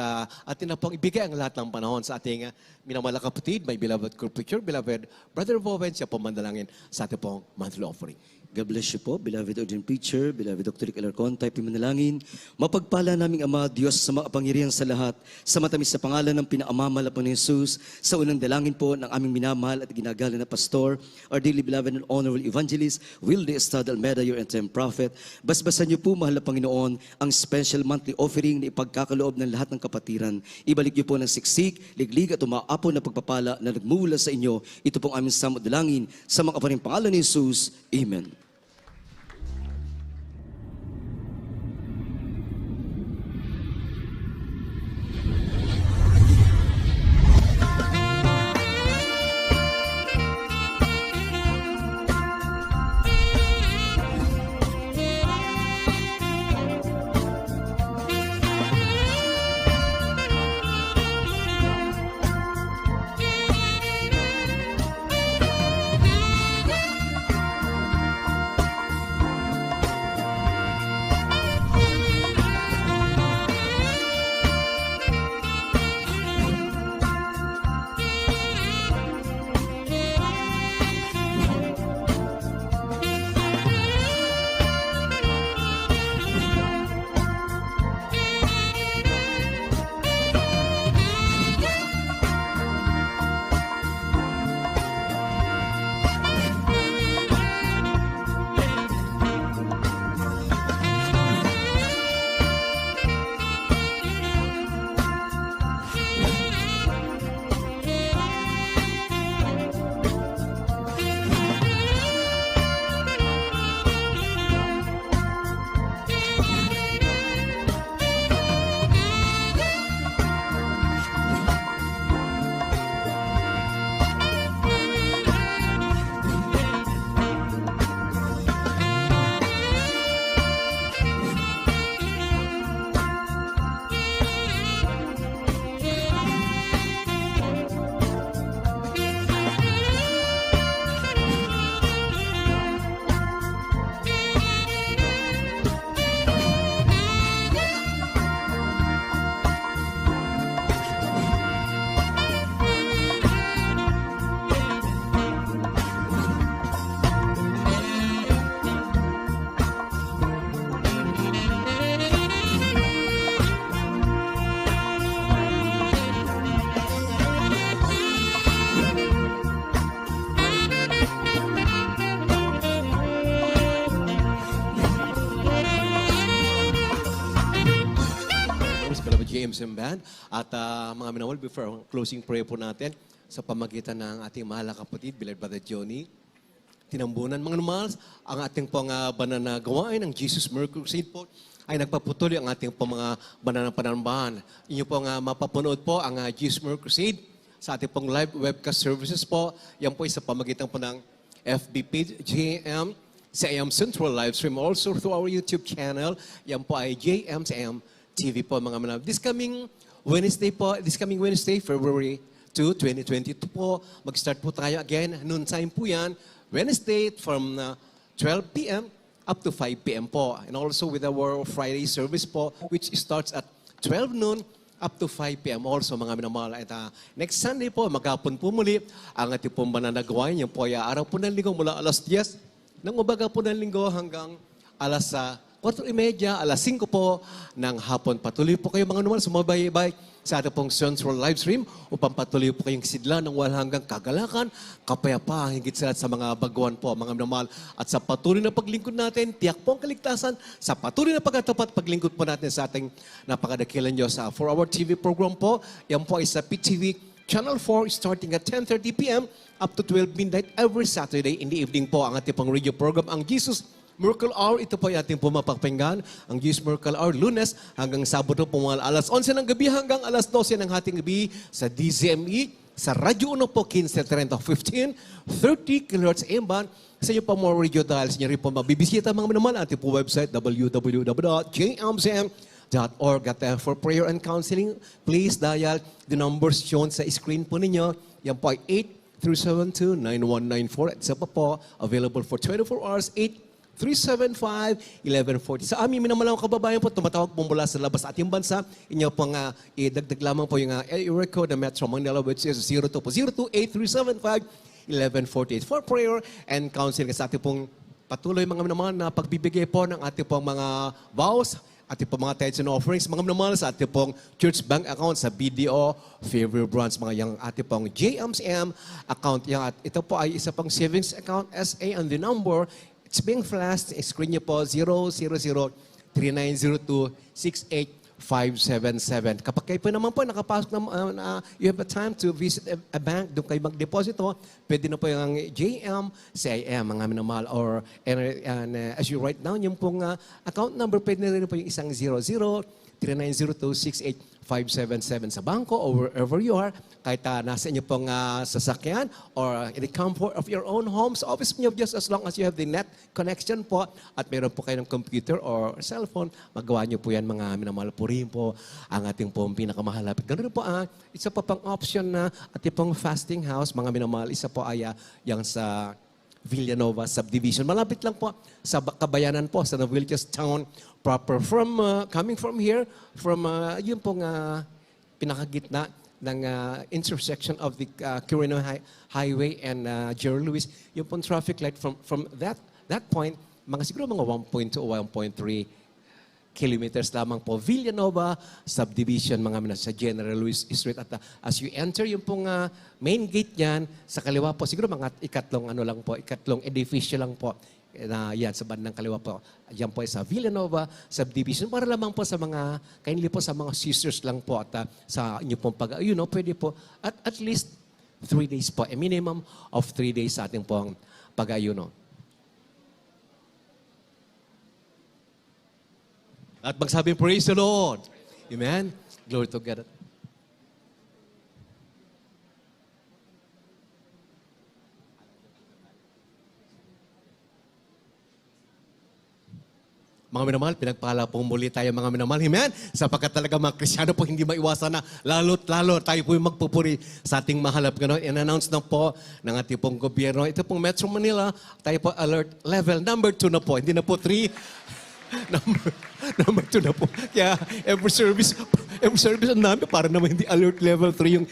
atin na pong ibigay ang lahat ng panahon sa ating minamahal na kapatid, my beloved co-preacher, beloved Brother Bowen, siya po mandalangin sa ating pong monthly offering. God bless you po, beloved ordained preacher, beloved Dr. Rick Alarcon, tayo pimanalangin. Mapagpala naming Ama, Diyos sa makapangyarihan sa lahat, sa matamis sa pangalan ng pinaamal po ni Jesus, sa unang dalangin po ng aming minamahal at ginagalang na pastor, our dearly beloved and honorable evangelist, Wilde Estrada Almeida, your end-time prophet. Basbasan niyo po, mahal na Panginoon, ang special monthly offering na ipagkakaloob ng lahat ng kapatiran. Ibalik niyo po ng siksik, liglig at umaapo na pagpapala na nagmumula sa inyo. Ito pong aming samot dalangin sa mga kaparing pangalan ni Jesus. Amen. JMSM Band. At mga minawal, before ang closing prayer po natin, sa pamagitan ng ating mahal na kapatid, beloved Brother Johnny, tinambunan. Mga numals, ang ating pong banal na gawain ng Jesus Miracle Crusade po ay nagpaputuloy ang ating pong mga banal na panambahan. Inyo pong mapapanood po ang Jesus Miracle Crusade sa ating pong live webcast services po. Yan po ay sa pamagitan po ng FB page, JM, sa AM Central Live Stream. Also through our YouTube channel, yan po ay JM sa AM TV po mga manal. This coming Wednesday, February 2, 2022 po, mag-start po tayo again. Noon time po yan, Wednesday from 12 p.m. up to 5 p.m. po. And also with our Friday service po, which starts at 12 noon up to 5 p.m. also mga minamahal. At next Sunday po, maghapon po muli, ang ating pong mananagawain. Yan po ay araw po ng linggo mula alas 10 ng umaga po ng linggo hanggang alas 4:30, alas 5 po ng hapon. Patuloy po kayo mga naman sumabaybay sa ating pong Central Live Stream upang patuloy po kayong sidla ng walang hanggang kagalakan, kapayapaan, higit sa lahat sa mga baguhan po, mga minamahal. At sa patuloy na paglingkod natin, tiyak po ang kaligtasan. Sa patuloy na pagkatapat, paglingkod po natin sa ating napakadakilang Diyos. For our TV program po, yan po ay sa PTV Channel 4 starting at 10:30 p.m. up to 12 midnight every Saturday in the evening po ang ating pong radio program, ang Jesus Miracle Hour. Ito po ay ating pumapakinggan, ang Jesus Miracle Hour, Lunes hanggang Sabado po mga alas 11 ng gabi hanggang alas 12 ng hating gabi sa DZME, sa Radyo 1 po, 1530 1530 kHz AM-band. Sa inyo pa more radio dials, niyo rin po mabibisita mga naman ating po website www.jmcm.org. At for prayer and counseling, please dial the numbers shown sa screen po ninyo. Yan po ay 8-372-9194. At isa pa po, available for 24 hours, 8-375-1140. Sa aming minamalang kababayan po, tumatawag po mula sa labas ating bansa. Inyo pong idagdag lamang po yung area code na Metro Manila, which is 02-8-375-1148 for prayer and counseling sa ating pong patuloy mga minamahal na pagbibigay po ng ating pong mga vows, ating pong mga tithes and offerings, mga minamahal sa ating pong church bank account sa BDO, Fairview Branch, mga yung ating pong JMCM account. Yung, at ito po ay isa pong savings account, SA, and the number, it's being flashed, screen niyo po 000-3902-68577. Kapag kayo po naman po nakapasok na you have a time to visit a bank, doon kayo mag-deposito, pwede na po yung JM, CIM, mga minamahal, or as you write down, yung pong account number, pwede na rin po yung isang 00-3902-68577 sa bangko or wherever you are, kahit nasa inyo pong sasakyan or in the comfort of your own home, sa office niyo, just as long as you have the net connection po at meron po kayo ng computer or cellphone, magawa niyo po yan mga minamahal. Purihin po ang ating pong pinakamahalapit. Ganun po isa pa pang option na ating pong fasting house, mga minamahal, isa po ay yung sa Villanova Subdivision. Malapit lang po sa Kabayanan po, sa Novaliches Town proper. Coming from here, from yun pong pinakagitna ng intersection of the Quirino Highway and Jerry Lewis, yung pong traffic light from that point, siguro mga 1.2 o 1.3 kilometers lamang po. Villanova Subdivision, mga sa General Lewis Street. At as you enter yung pong main gate niyan, sa kaliwa po, siguro mga ikatlong edificio lang po. Na yan, sa bandang kaliwa po. Yan po ay sa Villanova Subdivision. Para lamang po sa mga, kindly po sa mga sisters lang po at sa inyo pong pag-ayuno, pwede po at least 3 days po. A minimum of 3 days sa ating pong pag-ayuno. At magsabi, praise the Lord. Amen. Glory to God. Mga minamahal, pinagpala po muli tayo mga minamahal. Amen? Sapagkat talaga mga Krisyano po hindi maiwasan na lalo't lalo tayo po yung magpupuri sa ating mahalap. Ganon, in-announce na po ng ating pong gobyerno. Ito pong Metro Manila, tayo po alert level number 2 na po. Hindi na po 3. Number 2 na po. Kaya every service ang namin para naman hindi alert level 3 yung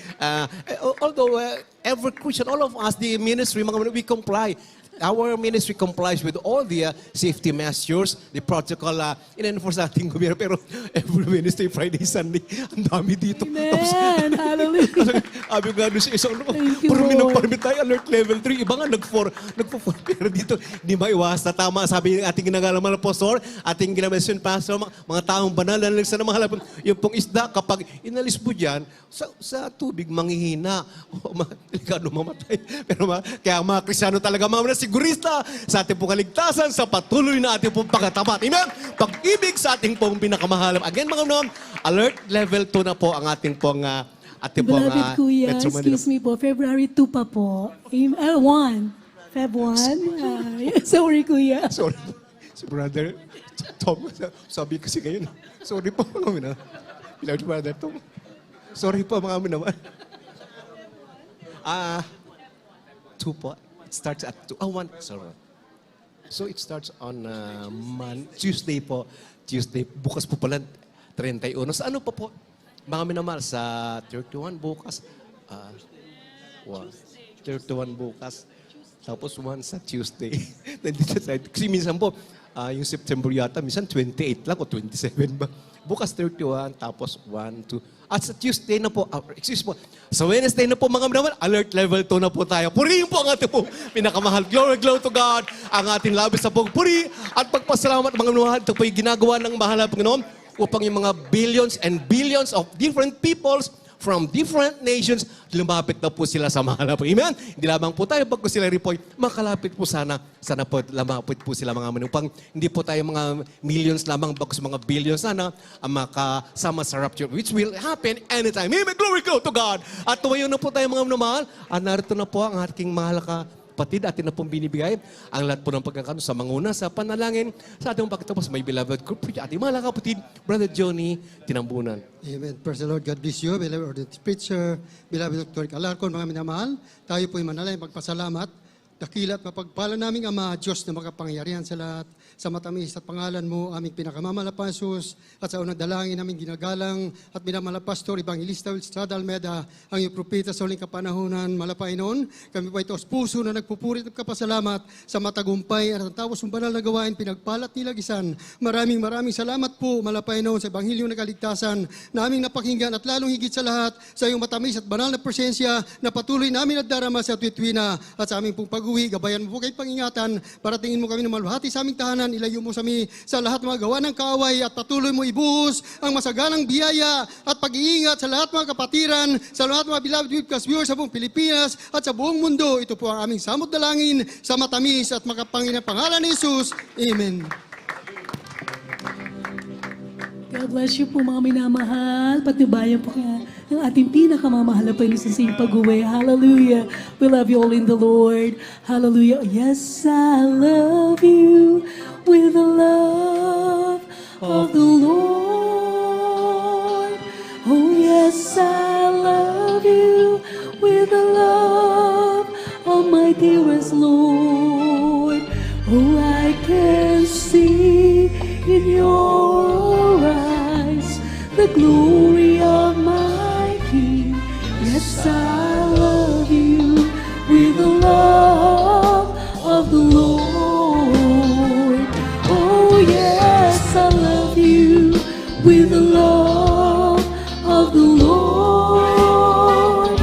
although every Christian, all of us, the ministry, mga we comply. Our ministry complies with all the safety measures, the protocol in-enforce ating gobyerno. Pero every Wednesday, Friday, Sunday, ang dami dito. Amen. Hallelujah. Sabi nga doon sa isang, Thank you, parang Lord. minang tayo, alert level 3. Iba nga, nagpo-4. Pero dito, hindi maiwasa. Tama, sabi ng ating ginagalaman na pastor, ating ginamention pastor, mga taong banal, na sa namahalap, yung pong isda, kapag inalis mo dyan, sa tubig, manghihina. Delikado mamatay. Pero kaya mga Krisyano talaga, mga sigurista sa ating pong kaligtasan, sa patuloy na ating pong pagkatapat. Amen? Pag-ibig sa ating pong pinakamahalam. Again, mga noon, alert level 2 na po ang ating pong Beloved Kuya, Metro Manila. excuse me po, February 2 pa po. 1. Feb 1. Sorry, Kuya. Sorry po. Si brother Tom, sabi kasi ngayon. Sorry po mga mina. Beloved brother Tom. Sorry po mga mina. 2 po. It starts at 2. 1. Sorry. So it starts on Tuesday po. Tuesday. Bukas po pala 31. Sa ano pa po? Mga minamahal, sa 31 bukas. 31 bukas. Tapos 1 sa Tuesday. Kasi minsan po, yung September yata, minsan 28 lang o 27 ba? Bukas 31, tapos 1, 2. At sa Tuesday na po, sa Wednesday na po mga minamahal, alert level 2 na po tayo. Purihin po ang ating po pinakamahal. Glory to God. Ang ating labis sa pagpuri at pagpasalamat mga minamahal. Ito po yung ginagawa ng mahal na Panginoon upang yung mga billions and billions of different peoples from different nations, lumapit na po sila sa mahal na Panginoon. Amen? Hindi lamang po tayo, pag sila report, makalapit po sana po, lumapit po sila mga manupang. Hindi po tayo mga millions lamang, bagos mga billions sana ang makasama sa rapture, which will happen anytime. Amen? Glory go to God! At tumayo na po tayo mga manumahal, at narito na po ang ating mahal kapatid, atin na pong binibigay ang lahat po ng pagkakano sa manguna, sa panalangin, sa ating pagkatapos may beloved group, ating mahal kapatid, Brother Johnny Tinambunan. Amen. Praise the Lord. God bless you, beloved ordained preacher, beloved Dr. Alarcon, mga minamahal. Tayo po'y manalay, magpasalamat. Dakila at mapagpala naming Ama, Diyos na makapangyarihan sa lahat. sa matamis at pangalan mo, aming pinakamamalapan, Jesus, at sa unang dalangin namin ginagalang at minamahal na Pastor Evangelista Wilstrada Almeda, ang iyong propeta sa huling kapanahunan, malapain noon. Kami po ito sa puso na nagpupurit at kapasalamat sa matagumpay at ang tawas ng banal na gawain, pinagpalat nilagisan. Maraming salamat po, malapain noon sa Ebanghelyo na kaligtasan na aming napakinggan at lalong higit sa lahat sa iyong matamis at banal na presensya na patuloy namin at darama sa tuwid-tuwina at sa aming pong pag-uwi. Gabayan mo po kayo pangingatan para tingin mo kami na malwhati sa aming tahanan. Ilayo mo sa amin sa lahat mga gawa ng kaaway at patuloy mo ibuhos ang masaganang biyaya at pag-iingat sa lahat mga kapatiran, sa lahat mga beloved webcast viewers sa buong Pilipinas at sa buong mundo. Ito po ang aming samot dalangin sa matamis at makapanginang pangalan ni Jesus. Amen. God bless you po mga minamahal. Patnubayan po kaya ng ating pinakamamahal na Panginoon sa iyong pag-uwi. Hallelujah. We love you all in the Lord. Hallelujah. Yes, I love you with the love of the Lord. Oh, yes, I love you with the love of my dearest Lord. Oh, I can see in your eyes the glory of my King. Yes, I love you with the love of the Lord. Oh, yes, I love you with the love of the Lord.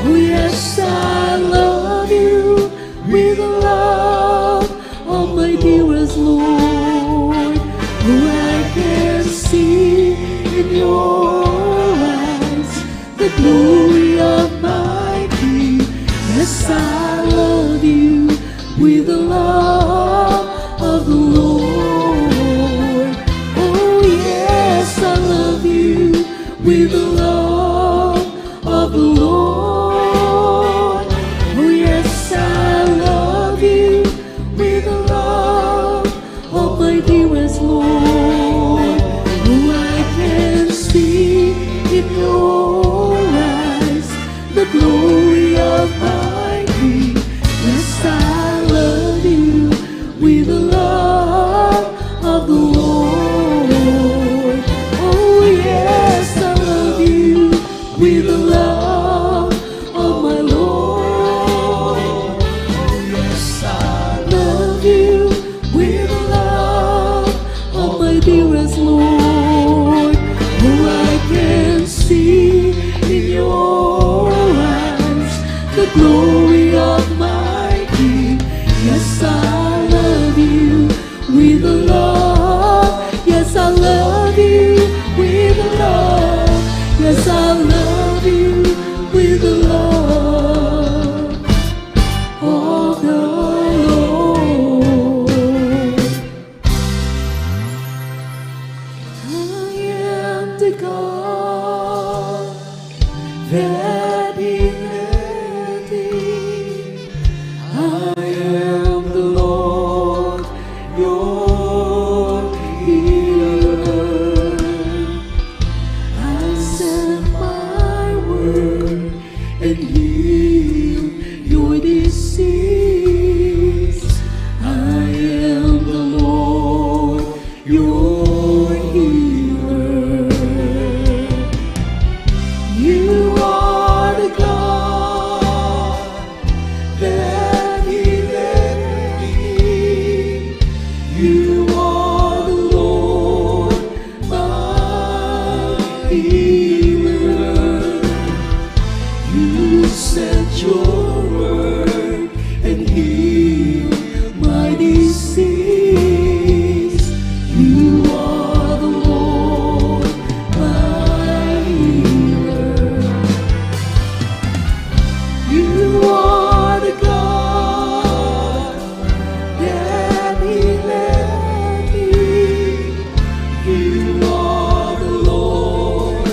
Oh, yes, I love you with the love of my dearest Lord. Oh, I can see in your eyes the glory of my King. Yes, I love you with the love of the Lord. Oh, yes, I love you with the love of the Lord. Oh, yes, I love you with the love of my dearest Lord. Oh, I can see in your eyes the glory of my King. Yes, I love you with the love of the Lord. Oh, yes, I love you with the love of my Lord. Oh, yes, I love you with the love of my dearest Lord. Oh, I can see in your eyes the glory of my King. Yes, I love you with the love. Yes, I love you with the love. Yes, I love you with the love of the Lord. I am the God that He led thee. I am the Lord, your healer. I sent my word and healed your disease. I am the Lord, your healer. You are the God that He led me. You are the Lord, my healer. You sent your word and healed my disease. You are the Lord, my healer. You are the God that He led me. You are the Lord,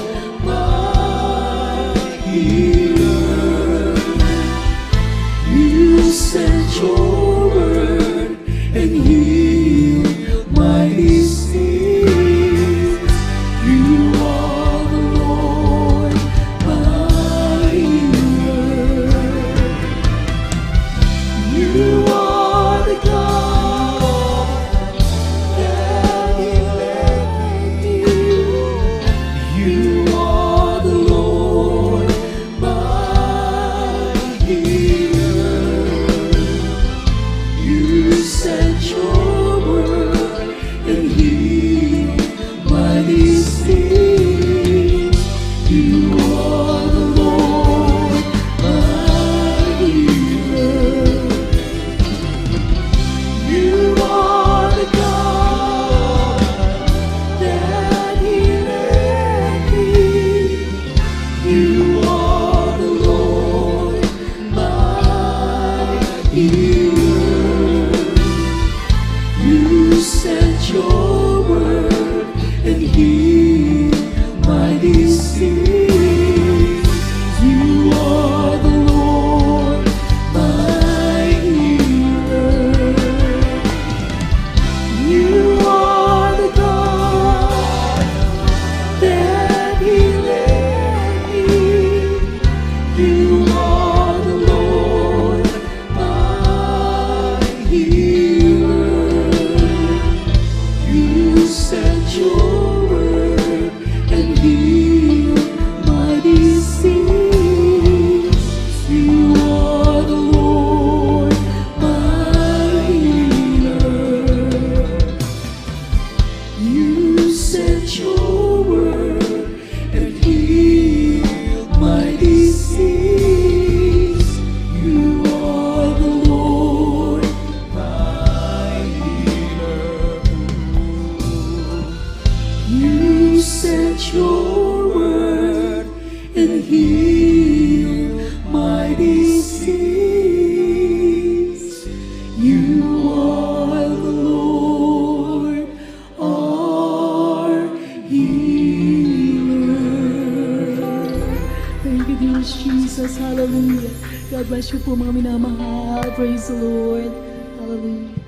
sent your word and healed my disease. You are the Lord, my healer. You sent your word and healed my disease. You are the Lord, our healer. Thank you, dear Jesus. Hallelujah. God bless you po mga minamahal. Praise the Lord. Hallelujah.